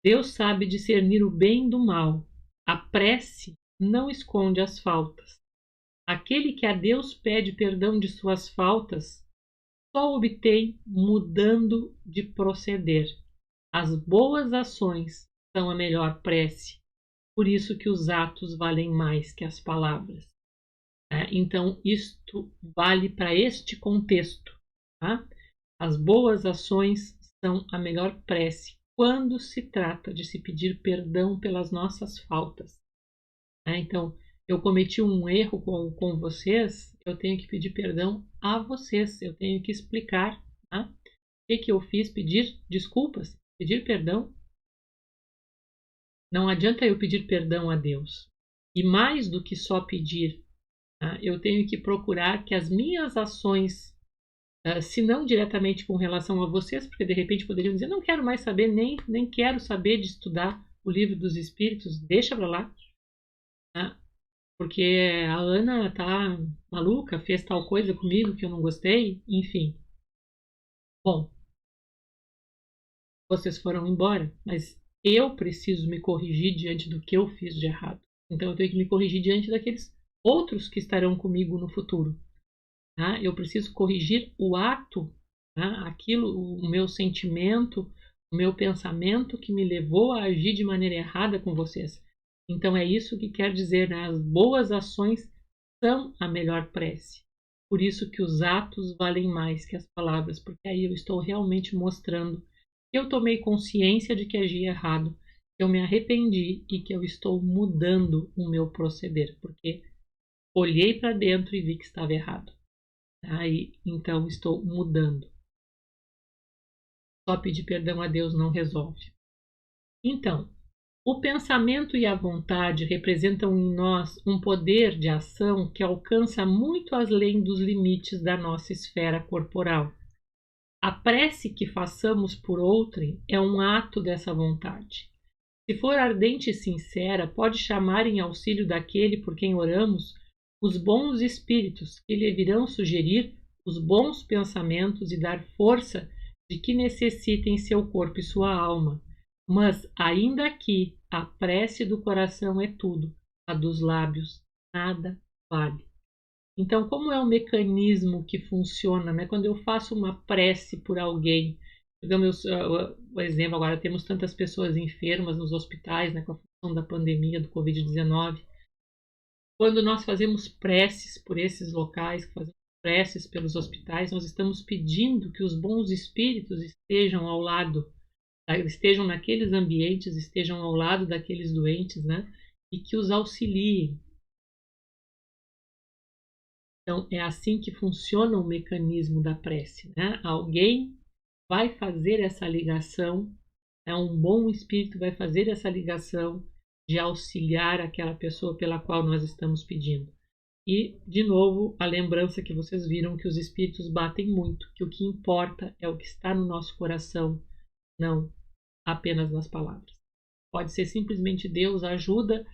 Deus sabe discernir o bem do mal. A prece não esconde as faltas. Aquele que a Deus pede perdão de suas faltas só obtém mudando de proceder. As boas ações são a melhor prece. Por isso que os atos valem mais que as palavras. Então, isto vale para este contexto. Tá? As boas ações são a melhor prece quando se trata de se pedir perdão pelas nossas faltas. Então, eu cometi um erro com vocês, eu tenho que pedir perdão a vocês, eu tenho que explicar o que eu fiz, pedir desculpas, pedir perdão. Não adianta eu pedir perdão a Deus. E mais do que só pedir, eu tenho que procurar que as minhas ações, se não diretamente com relação a vocês, porque de repente poderiam dizer, não quero mais saber, nem quero saber de estudar o livro dos Espíritos, deixa para lá. Porque a Ana tá maluca, fez tal coisa comigo que eu não gostei, enfim. Bom, vocês foram embora, mas eu preciso me corrigir diante do que eu fiz de errado. Então eu tenho que me corrigir diante daqueles outros que estarão comigo no futuro. Eu preciso corrigir o ato, aquilo, o meu sentimento, o meu pensamento que me levou a agir de maneira errada com vocês. Então é isso que quer dizer, né? As boas ações são a melhor prece. Por isso que os atos valem mais que as palavras, porque aí eu estou realmente mostrando que eu tomei consciência de que agi errado, que eu me arrependi e que eu estou mudando o meu proceder, porque olhei para dentro e vi que estava errado. Aí, então estou mudando. Só pedir perdão a Deus não resolve. Então, o pensamento e a vontade representam em nós um poder de ação que alcança muito além dos limites da nossa esfera corporal. A prece que façamos por outrem é um ato dessa vontade. Se for ardente e sincera, pode chamar em auxílio daquele por quem oramos os bons espíritos que lhe virão sugerir os bons pensamentos e dar força de que necessitem seu corpo e sua alma. Mas, ainda aqui, a prece do coração é tudo, a dos lábios nada vale. Então, como é o mecanismo que funciona, né? Quando eu faço uma prece por alguém, digamos, o exemplo, agora temos tantas pessoas enfermas nos hospitais, né, com a função da pandemia do Covid-19. Quando nós fazemos preces por esses locais, fazemos preces pelos hospitais, nós estamos pedindo que os bons espíritos estejam ao lado, estejam naqueles ambientes, estejam ao lado daqueles doentes, né? E que os auxiliem. Então, é assim que funciona o mecanismo da prece, né? Alguém vai fazer essa ligação, um bom espírito vai fazer essa ligação de auxiliar aquela pessoa pela qual nós estamos pedindo. E, de novo, a lembrança que vocês viram que os espíritos batem muito, que o que importa é o que está no nosso coração, não apenas nas palavras. Pode ser simplesmente Deus ajuda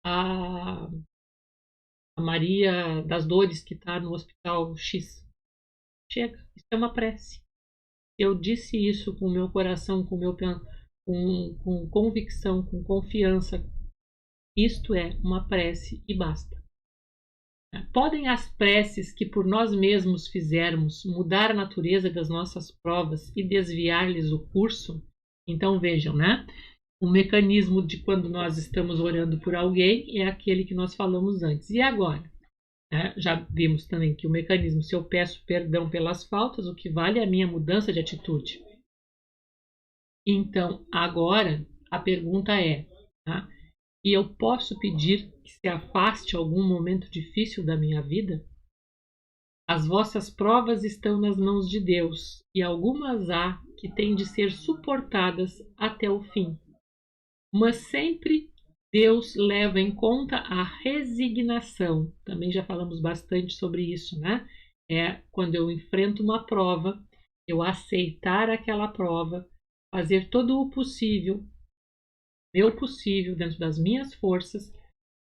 a Maria das Dores que está no hospital X. Chega, isso é uma prece. Eu disse isso com o meu coração, com convicção, com confiança. Isto é uma prece e basta. Podem as preces que por nós mesmos fizermos mudar a natureza das nossas provas e desviar-lhes o curso? Então vejam, né? O mecanismo de quando nós estamos orando por alguém é aquele que nós falamos antes. E agora? Já vimos também que o mecanismo, se eu peço perdão pelas faltas, o que vale é a minha mudança de atitude. Então, agora, a pergunta é, e eu posso pedir que se afaste algum momento difícil da minha vida? As vossas provas estão nas mãos de Deus, e algumas há que têm de ser suportadas até o fim. Mas sempre Deus leva em conta a resignação. Também já falamos bastante sobre isso, né? É quando eu enfrento uma prova, eu aceitar aquela prova, fazer todo o possível, meu possível, dentro das minhas forças,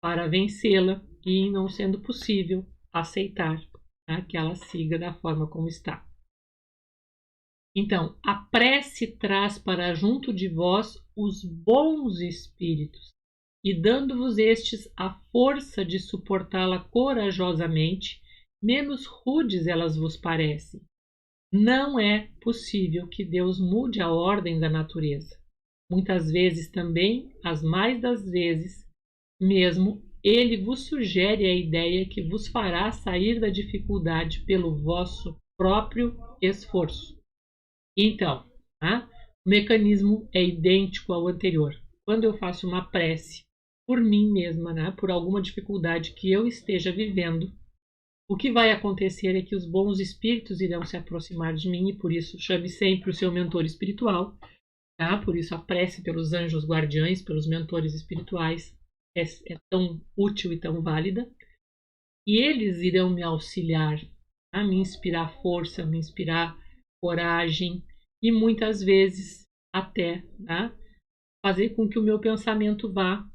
para vencê-la e, não sendo possível, aceitar, né, que ela siga da forma como está. Então, a prece traz para junto de vós os bons espíritos, e dando-vos estes a força de suportá-la corajosamente, menos rudes elas vos parecem. Não é possível que Deus mude a ordem da natureza. Muitas vezes também, as mais das vezes, mesmo, ele vos sugere a ideia que vos fará sair da dificuldade pelo vosso próprio esforço. Então, o mecanismo é idêntico ao anterior. Quando eu faço uma prece por mim mesma, por alguma dificuldade que eu esteja vivendo, o que vai acontecer é que os bons espíritos irão se aproximar de mim, e por isso chame sempre o seu mentor espiritual, por isso a prece pelos anjos guardiães, pelos mentores espirituais é tão útil e tão válida, e eles irão me auxiliar, a me inspirar força, me inspirar coragem e muitas vezes até fazer com que o meu pensamento vá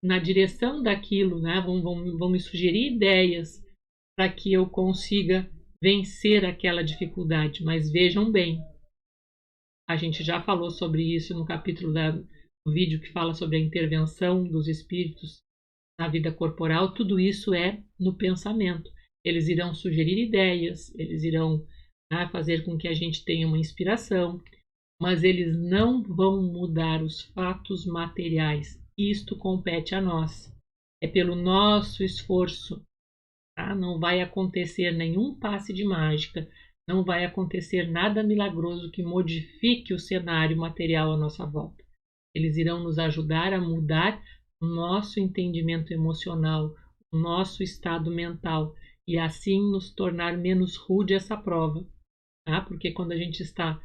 na direção daquilo, vão me sugerir ideias para que eu consiga vencer aquela dificuldade. Mas vejam bem, a gente já falou sobre isso no capítulo do vídeo que fala sobre a intervenção dos espíritos na vida corporal. Tudo isso é no pensamento. Eles irão sugerir ideias, eles irão fazer com que a gente tenha uma inspiração, mas eles não vão mudar os fatos materiais. Isto compete a nós. É pelo nosso esforço. Não vai acontecer nenhum passe de mágica, não vai acontecer nada milagroso que modifique o cenário material à nossa volta. Eles irão nos ajudar a mudar o nosso entendimento emocional, o nosso estado mental, e assim nos tornar menos rude essa prova. Porque quando a gente está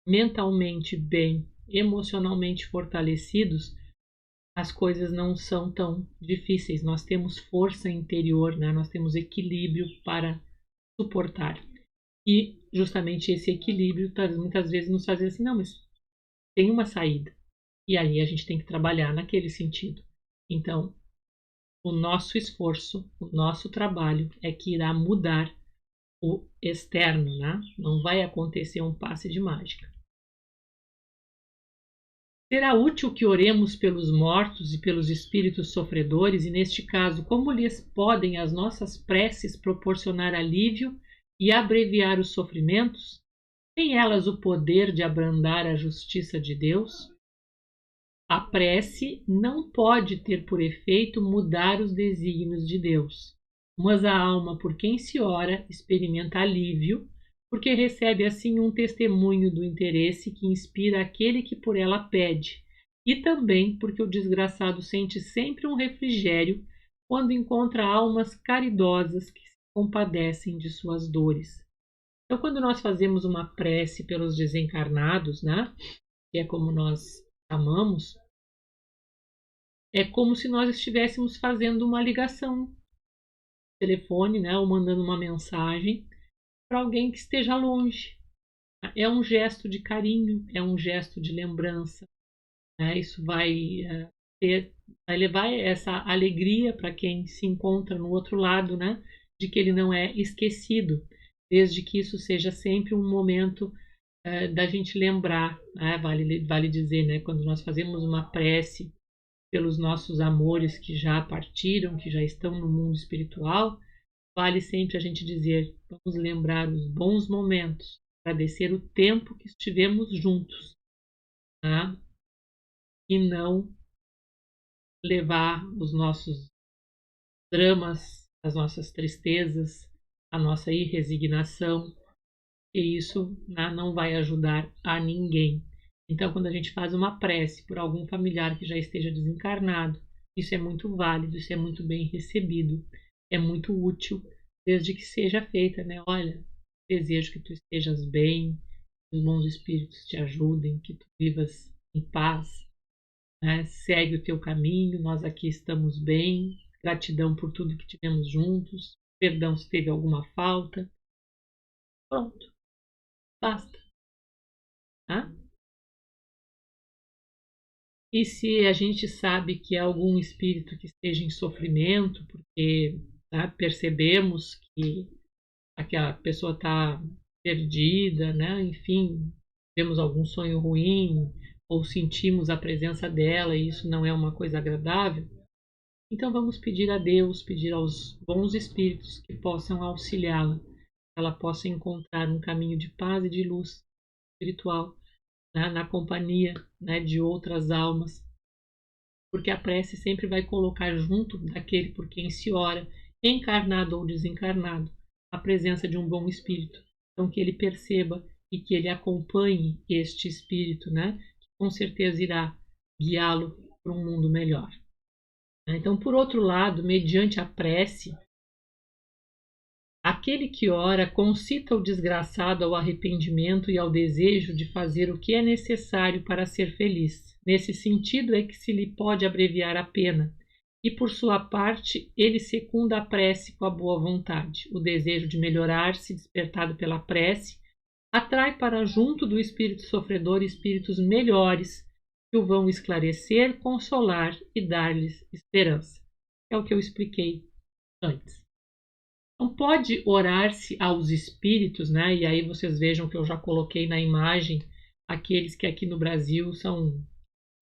mentalmente bem, emocionalmente fortalecidos, as coisas não são tão difíceis. Nós temos força interior, nós temos equilíbrio para suportar. E justamente esse equilíbrio muitas vezes nos faz assim, não, mas tem uma saída. E aí a gente tem que trabalhar naquele sentido. Então, o nosso esforço, o nosso trabalho é que irá mudar o externo, Não vai acontecer um passe de mágica. Será útil que oremos pelos mortos e pelos espíritos sofredores, e neste caso, como lhes podem as nossas preces proporcionar alívio e abreviar os sofrimentos? Têm elas o poder de abrandar a justiça de Deus? A prece não pode ter por efeito mudar os desígnios de Deus, mas a alma por quem se ora experimenta alívio, porque recebe assim um testemunho do interesse que inspira aquele que por ela pede, e também porque o desgraçado sente sempre um refrigério quando encontra almas caridosas que se compadecem de suas dores. Então, quando nós fazemos uma prece pelos desencarnados, que é como nós chamamos, é como se nós estivéssemos fazendo uma ligação no telefone, ou mandando uma mensagem para alguém que esteja longe. É um gesto de carinho, é um gesto de lembrança. Isso vai levar essa alegria para quem se encontra no outro lado, de que ele não é esquecido, desde que isso seja sempre um momento da gente lembrar. Vale dizer, quando nós fazemos uma prece pelos nossos amores que já partiram, que já estão no mundo espiritual, vale sempre a gente dizer, vamos lembrar os bons momentos, agradecer o tempo que estivemos juntos, e não levar os nossos dramas, as nossas tristezas, a nossa irresignação, e isso não vai ajudar a ninguém. Então, quando a gente faz uma prece por algum familiar que já esteja desencarnado, isso é muito válido, isso é muito bem recebido, é muito útil, desde que seja feita, né? Olha, desejo que tu estejas bem, que os bons espíritos te ajudem, que tu vivas em paz, né? Segue o teu caminho, nós aqui estamos bem, gratidão por tudo que tivemos juntos, perdão se teve alguma falta. Pronto, basta. Tá? E se a gente sabe que é algum espírito que esteja em sofrimento, porque percebemos que aquela pessoa está perdida, né? Enfim, temos algum sonho ruim ou sentimos a presença dela e isso não é uma coisa agradável, então vamos pedir a Deus, pedir aos bons espíritos que possam auxiliá-la, que ela possa encontrar um caminho de paz e de luz espiritual, né? Na companhia, né, de outras almas, porque a prece sempre vai colocar junto daquele por quem se ora, encarnado ou desencarnado, a presença de um bom espírito. Então que ele perceba e que ele acompanhe este espírito, né? Que com certeza irá guiá-lo para um mundo melhor. Então, por outro lado, mediante a prece, aquele que ora concita o desgraçado ao arrependimento e ao desejo de fazer o que é necessário para ser feliz. Nesse sentido é que se lhe pode abreviar a pena. E por sua parte, ele secunda a prece com a boa vontade. O desejo de melhorar-se, despertado pela prece, atrai para junto do espírito sofredor espíritos melhores que o vão esclarecer, consolar e dar-lhes esperança. É o que eu expliquei antes. Então pode orar-se aos espíritos, né? E aí vocês vejam que eu já coloquei na imagem aqueles que aqui no Brasil são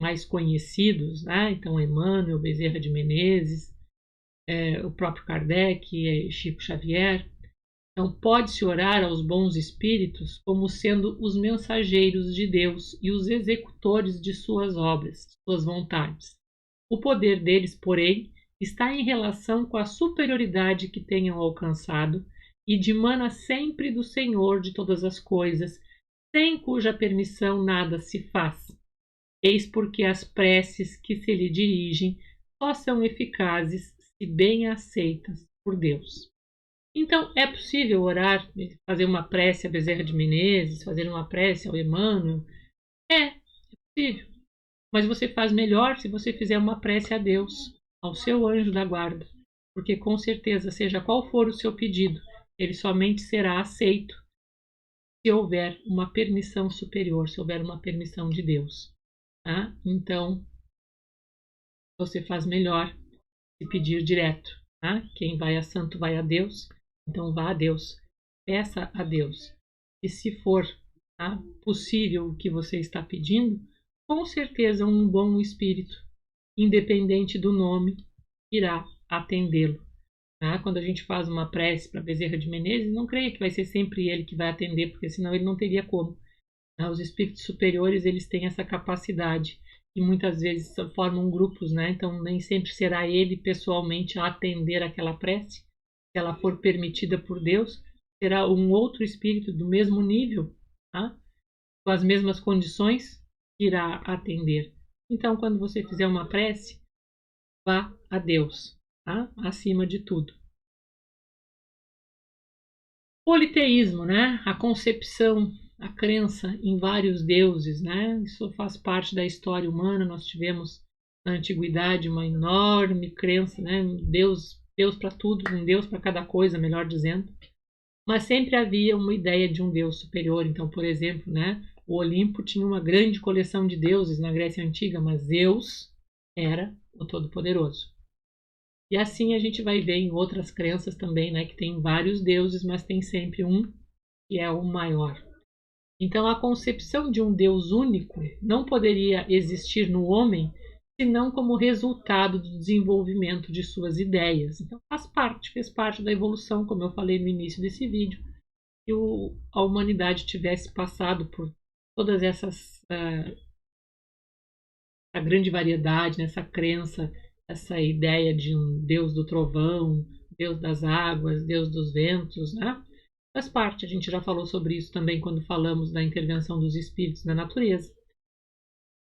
mais conhecidos, né? Então Emmanuel, Bezerra de Menezes, o próprio Kardec, Chico Xavier. Então pode-se orar aos bons espíritos como sendo os mensageiros de Deus e os executores de suas obras, de suas vontades. O poder deles, porém, está em relação com a superioridade que tenham alcançado e dimana sempre do Senhor de todas as coisas, sem cuja permissão nada se faz. Eis porque as preces que se lhe dirigem só são eficazes se bem aceitas por Deus. Então, é possível orar, fazer uma prece a Bezerra de Menezes, fazer uma prece ao Emmanuel? É possível. Mas você faz melhor se você fizer uma prece a Deus, ao seu anjo da guarda. Porque com certeza, seja qual for o seu pedido, ele somente será aceito se houver uma permissão superior, se houver uma permissão de Deus. Tá? Então, você faz melhor se pedir direto. Tá? Quem vai a santo vai a Deus. Então vá a Deus, peça a Deus. E se for possível o que você está pedindo, com certeza um bom espírito, independente do nome, irá atendê-lo. Tá? Quando a gente faz uma prece para Bezerra de Menezes, não creia que vai ser sempre ele que vai atender, porque senão ele não teria como. Tá? Os espíritos superiores, eles têm essa capacidade e muitas vezes formam grupos, né? Então nem sempre será ele pessoalmente a atender aquela prece. Se ela for permitida por Deus, será um outro espírito do mesmo nível, tá? Com as mesmas condições, que irá atender. Então, quando você fizer uma prece, vá a Deus, tá? Acima de tudo. Politeísmo, né? A concepção, a crença em vários deuses, né? Isso faz parte da história humana. Nós tivemos na antiguidade uma enorme crença, né? Deus para tudo, um Deus para cada coisa, melhor dizendo. Mas sempre havia uma ideia de um Deus superior. Então, por exemplo, né? O Olimpo tinha uma grande coleção de deuses na Grécia Antiga, mas Zeus era o Todo-Poderoso. E assim a gente vai ver em outras crenças também, né? Que tem vários deuses, mas tem sempre um que é o maior. Então, a concepção de um Deus único não poderia existir no homem senão como resultado do desenvolvimento de suas ideias. Então, fez parte da evolução, como eu falei no início desse vídeo, que a humanidade tivesse passado por todas essas a grande variedade, nessa crença, essa ideia de um Deus do trovão, Deus das águas, Deus dos ventos, né? Faz parte, a gente já falou sobre isso também quando falamos da intervenção dos espíritos na natureza.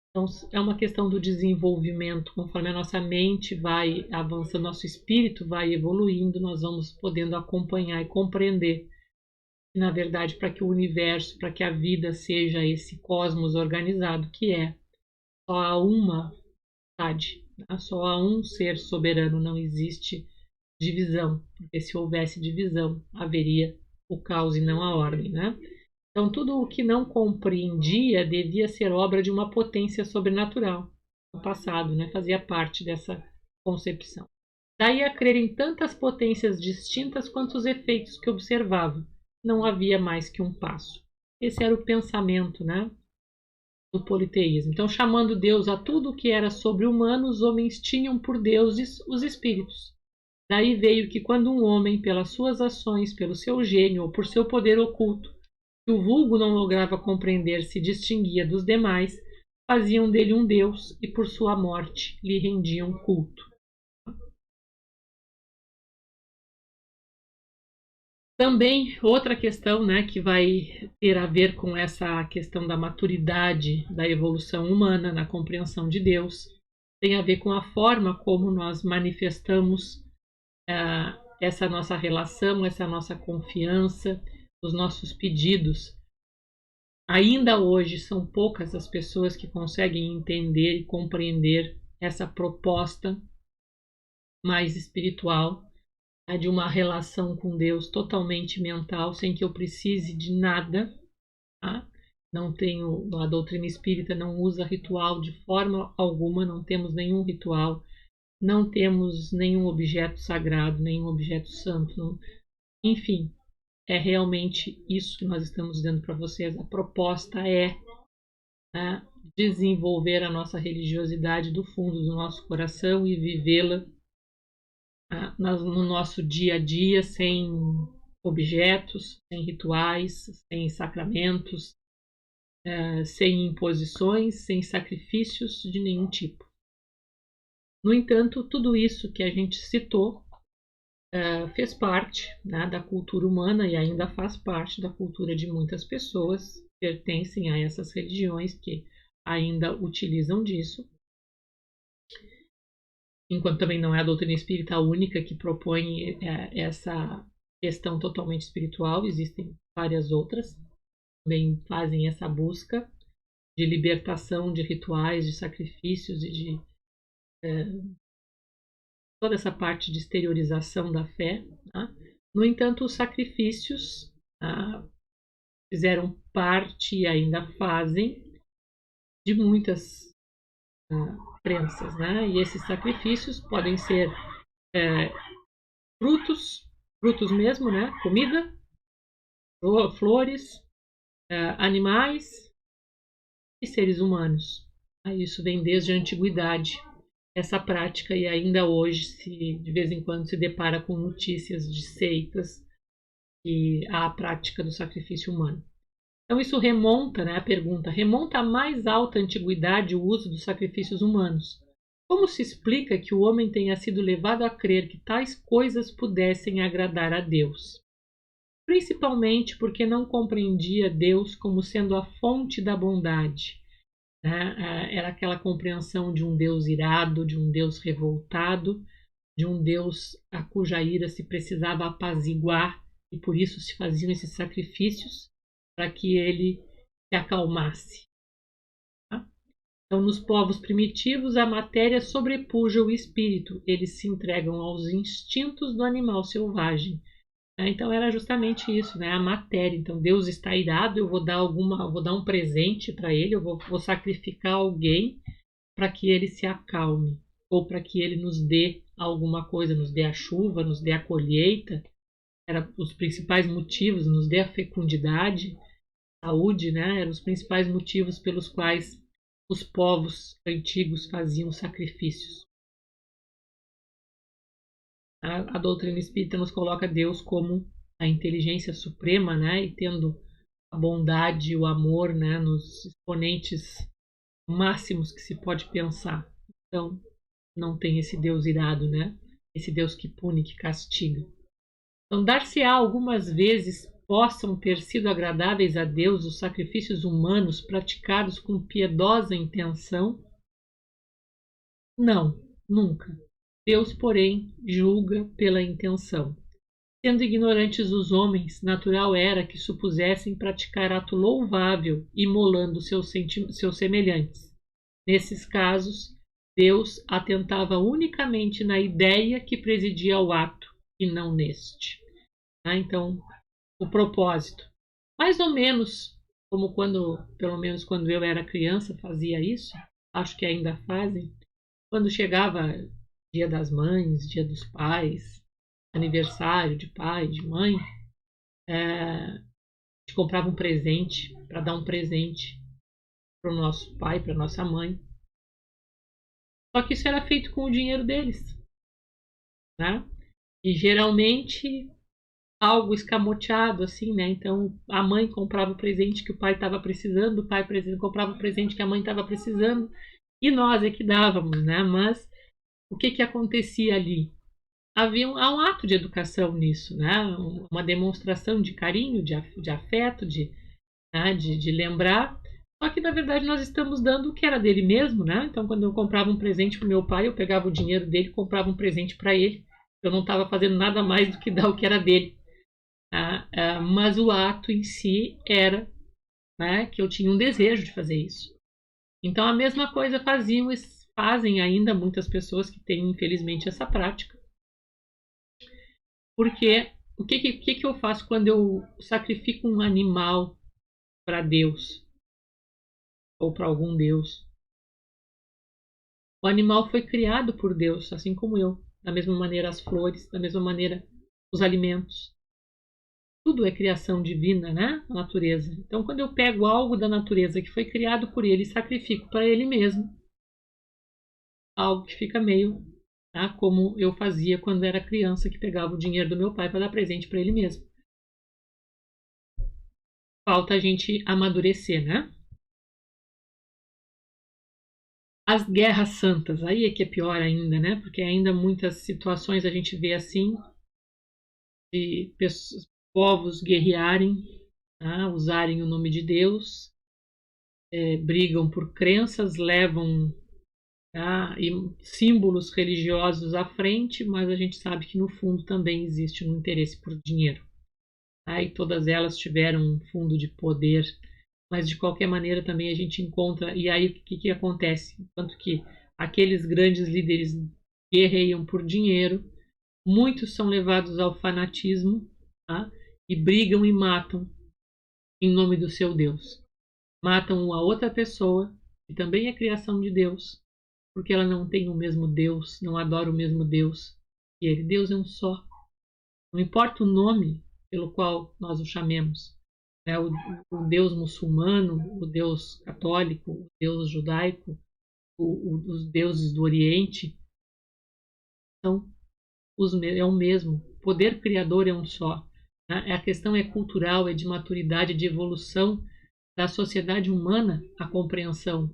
Então, é uma questão do desenvolvimento, conforme a nossa mente vai avançando, nosso espírito vai evoluindo, nós vamos podendo acompanhar e compreender. Na verdade, para que o universo, para que a vida seja esse cosmos organizado, que é só há uma vontade, só há um ser soberano, não existe divisão, porque se houvesse divisão, haveria o caos e não a ordem, né? Então, tudo o que não compreendia devia ser obra de uma potência sobrenatural. No passado, né, fazia parte dessa concepção. Daí a crer em tantas potências distintas quanto os efeitos que observava. Não havia mais que um passo. Esse era o pensamento, né, do politeísmo. Então, chamando Deus a tudo o que era sobre-humano, os homens tinham por deuses os espíritos. Daí veio que quando um homem, pelas suas ações, pelo seu gênio ou por seu poder oculto, que o vulgo não lograva compreender, se distinguia dos demais, faziam dele um deus e por sua morte lhe rendiam culto. Também outra questão, né, que vai ter a ver com essa questão da maturidade da evolução humana na compreensão de Deus, tem a ver com a forma como nós manifestamos essa nossa relação, essa nossa confiança, os nossos pedidos. Ainda hoje são poucas as pessoas que conseguem entender e compreender essa proposta mais espiritual, de uma relação com Deus totalmente mental, sem que eu precise de nada. Tá? Não tenho, a doutrina espírita não usa ritual de forma alguma, não temos nenhum ritual, não temos nenhum objeto sagrado, nenhum objeto santo. Não. Enfim, é realmente isso que nós estamos dizendo para vocês. A proposta é desenvolver a nossa religiosidade do fundo do nosso coração e vivê-la no nosso dia a dia, sem objetos, sem rituais, sem sacramentos, sem imposições, sem sacrifícios de nenhum tipo. No entanto, tudo isso que a gente citou fez parte, né, da cultura humana e ainda faz parte da cultura de muitas pessoas que pertencem a essas religiões que ainda utilizam disso. Enquanto também não é a doutrina espírita a única que propõe essa questão totalmente espiritual, existem várias outras que também fazem essa busca de libertação de rituais, de sacrifícios e de toda essa parte de exteriorização da fé. Tá? No entanto, os sacrifícios fizeram parte e ainda fazem de muitas crenças, né? E esses sacrifícios podem ser frutos mesmo, né? Comida, flores, animais e seres humanos. Isso vem desde a antiguidade, essa prática, e ainda hoje de vez em quando se depara com notícias de seitas e a prática do sacrifício humano. Então isso remonta, né, a pergunta, remonta à mais alta antiguidade o uso dos sacrifícios humanos. Como se explica que o homem tenha sido levado a crer que tais coisas pudessem agradar a Deus? Principalmente porque não compreendia Deus como sendo a fonte da bondade. Era aquela compreensão de um Deus irado, de um Deus revoltado, de um Deus a cuja ira se precisava apaziguar e por isso se faziam esses sacrifícios para que ele se acalmasse. Tá? Então, nos povos primitivos, a matéria sobrepuja o espírito, eles se entregam aos instintos do animal selvagem. Então era justamente isso, né? A matéria. Então Deus está irado, eu vou dar um presente para ele, eu vou sacrificar alguém para que ele se acalme ou para que ele nos dê alguma coisa, nos dê a chuva, nos dê a colheita. Eram os principais motivos, nos dê a fecundidade, saúde, né? Eram os principais motivos pelos quais os povos antigos faziam sacrifícios. A doutrina espírita nos coloca Deus como a inteligência suprema, né? E tendo a bondade e o amor, né, nos exponentes máximos que se pode pensar. Então, não tem esse Deus irado, né? Esse Deus que pune, que castiga. Então, dar-se-á algumas vezes possam ter sido agradáveis a Deus os sacrifícios humanos praticados com piedosa intenção? Não, nunca. Deus, porém, julga pela intenção. Sendo ignorantes os homens, natural era que supusessem praticar ato louvável, imolando seus semelhantes. Nesses casos, Deus atentava unicamente na ideia que presidia ao ato, e não neste. Então, o propósito. Mais ou menos como quando, pelo menos quando eu era criança, fazia isso, acho que ainda fazem, quando chegava Dia das Mães, Dia dos Pais, aniversário de pai, de mãe, a gente comprava um presente para dar um presente para o nosso pai, para nossa mãe. Só que isso era feito com o dinheiro deles, né? E geralmente algo escamoteado, assim, né? Então a mãe comprava o presente que o pai estava precisando, o pai comprava o presente que a mãe estava precisando, e nós é que dávamos, né? Mas o que acontecia ali? Há um ato de educação nisso, né? Uma demonstração de carinho, de afeto, né? de lembrar. Só que na verdade nós estamos dando o que era dele mesmo, né? Então quando eu comprava um presente para o meu pai, eu pegava o dinheiro dele e comprava um presente para ele. Eu não estava fazendo nada mais do que dar o que era dele. Mas o ato em si era, né, que eu tinha um desejo de fazer isso. Então a mesma coisa fazem ainda muitas pessoas que têm infelizmente essa prática. Porque o que eu faço quando eu sacrifico um animal para Deus ou para algum Deus? O animal foi criado por Deus, assim como eu. Da mesma maneira as flores, da mesma maneira os alimentos. Tudo é criação divina, né? A natureza. Então, quando eu pego algo da natureza que foi criado por ele e sacrifico para ele mesmo, algo que fica meio, tá? Como eu fazia quando era criança, que pegava o dinheiro do meu pai para dar presente para ele mesmo. Falta a gente amadurecer, né? As guerras santas, aí é que é pior ainda, né? Porque ainda muitas situações a gente vê assim, de povos guerrearem, tá? Usarem o nome de Deus, brigam por crenças, levam, tá? E símbolos religiosos à frente, mas a gente sabe que no fundo também existe um interesse por dinheiro. Tá? E todas elas tiveram um fundo de poder, mas de qualquer maneira também a gente encontra. E aí o que acontece? Enquanto que aqueles grandes líderes guerreiam por dinheiro, muitos são levados ao fanatismo, tá? E brigam e matam em nome do seu Deus. Matam a outra pessoa, que também é criação de Deus, porque ela não tem o mesmo Deus, não adora o mesmo Deus que ele. Deus é um só. Não importa o nome pelo qual nós o chamemos. Né? O Deus muçulmano, o Deus católico, o Deus judaico, os deuses do Oriente são é o mesmo. O poder criador é um só. Né? A questão é cultural, é de maturidade, de evolução da sociedade humana, a compreensão,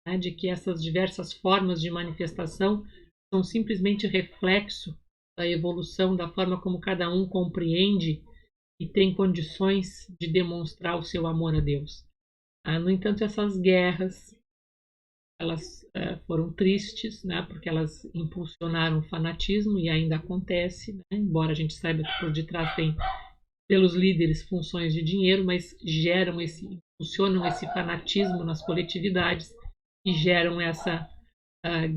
né, de que essas diversas formas de manifestação são simplesmente reflexo da evolução, da forma como cada um compreende e tem condições de demonstrar o seu amor a Deus. No entanto, essas guerras, elas foram tristes, né, porque elas impulsionaram o fanatismo e ainda acontece, né, embora a gente saiba que por detrás tem pelos líderes funções de dinheiro, mas impulsionam esse fanatismo nas coletividades e geram essa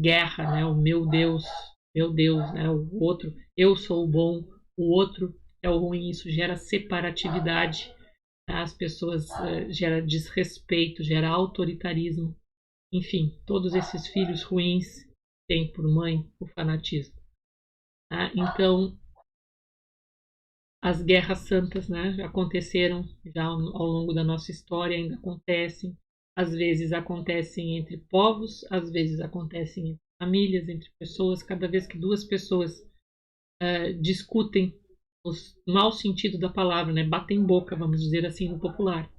guerra, né? O meu Deus, né? O outro, eu sou o bom, o outro é o ruim. Isso gera separatividade, tá? As pessoas gera desrespeito, gera autoritarismo, enfim, todos esses filhos ruins têm por mãe o fanatismo. Tá? Então as guerras santas, né, aconteceram já ao longo da nossa história, ainda acontecem. Às vezes acontecem entre povos, às vezes acontecem entre famílias, entre pessoas. Cada vez que duas pessoas discutem no mau sentido da palavra, né, batem boca, vamos dizer assim, no popular,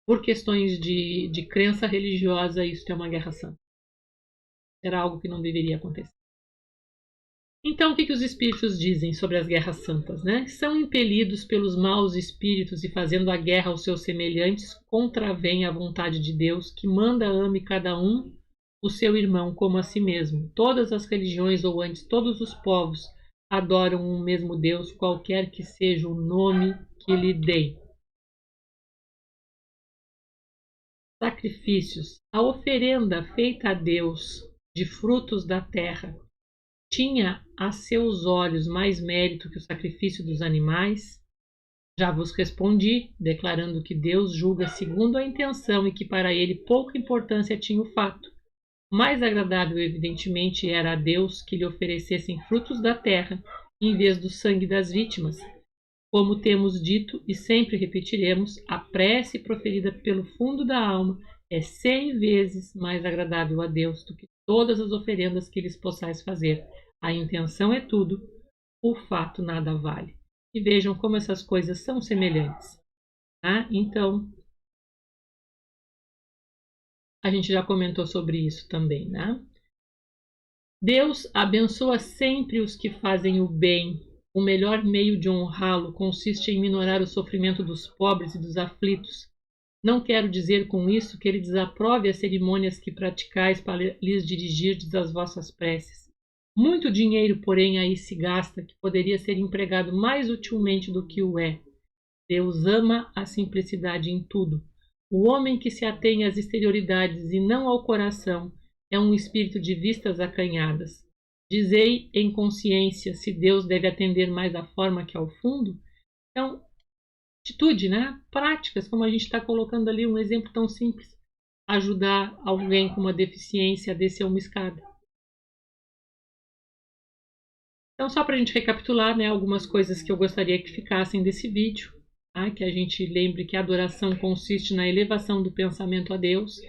por questões de crença religiosa, isso é uma guerra santa. Era algo que não deveria acontecer. Então, o que os espíritos dizem sobre as guerras santas? Né? São impelidos pelos maus espíritos e fazendo a guerra aos seus semelhantes, contravêm a vontade de Deus, que manda ame cada um o seu irmão como a si mesmo. Todas as religiões, ou antes todos os povos, adoram um mesmo Deus, qualquer que seja o nome que lhe deem. Sacrifícios. A oferenda feita a Deus de frutos da terra tinha a seus olhos mais mérito que o sacrifício dos animais? Já vos respondi, declarando que Deus julga segundo a intenção e que para ele pouca importância tinha o fato. Mais agradável, evidentemente, era a Deus que lhe oferecessem frutos da terra em vez do sangue das vítimas. Como temos dito e sempre repetiremos, a prece proferida pelo fundo da alma é 100 vezes mais agradável a Deus do que todas as oferendas que lhes possais fazer. A intenção é tudo, o fato nada vale. E vejam como essas coisas são semelhantes. Tá? Então, a gente já comentou sobre isso também, né? Deus abençoa sempre os que fazem o bem. O melhor meio de honrá-lo consiste em minorar o sofrimento dos pobres e dos aflitos. Não quero dizer com isso que ele desaprove as cerimônias que praticais para lhes dirigirdes as vossas preces. Muito dinheiro, porém, aí se gasta, que poderia ser empregado mais utilmente do que o é. Deus ama a simplicidade em tudo. O homem que se atém às exterioridades e não ao coração é um espírito de vistas acanhadas. Dizei em consciência se Deus deve atender mais à forma que ao fundo? Então, atitude, né? Práticas, como a gente está colocando ali um exemplo tão simples. Ajudar alguém com uma deficiência a descer uma escada. Então, só para a gente recapitular, né, algumas coisas que eu gostaria que ficassem desse vídeo. Tá? Que a gente lembre que a adoração consiste na elevação do pensamento a Deus,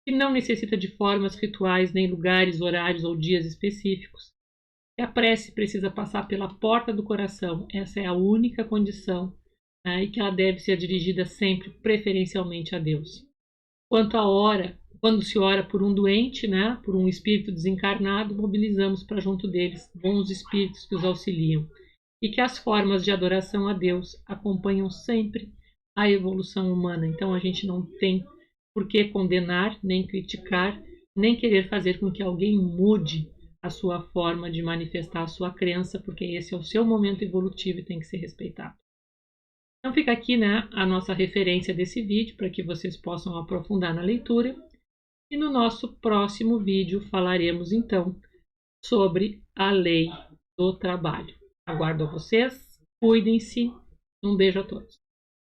que não necessita de formas rituais, nem lugares, horários ou dias específicos. Que a prece precisa passar pela porta do coração, essa é a única condição, né, e que ela deve ser dirigida sempre, preferencialmente a Deus. Quanto à hora, quando se ora por um doente, né, por um espírito desencarnado, mobilizamos para junto deles bons espíritos que os auxiliam. E que as formas de adoração a Deus acompanham sempre a evolução humana. Então a gente não tem por que condenar, nem criticar, nem querer fazer com que alguém mude a sua forma de manifestar a sua crença, porque esse é o seu momento evolutivo e tem que ser respeitado. Então fica aqui, né, a nossa referência desse vídeo para que vocês possam aprofundar na leitura. E no nosso próximo vídeo falaremos então sobre a lei do trabalho. Aguardo a vocês, cuidem-se, um beijo a todos.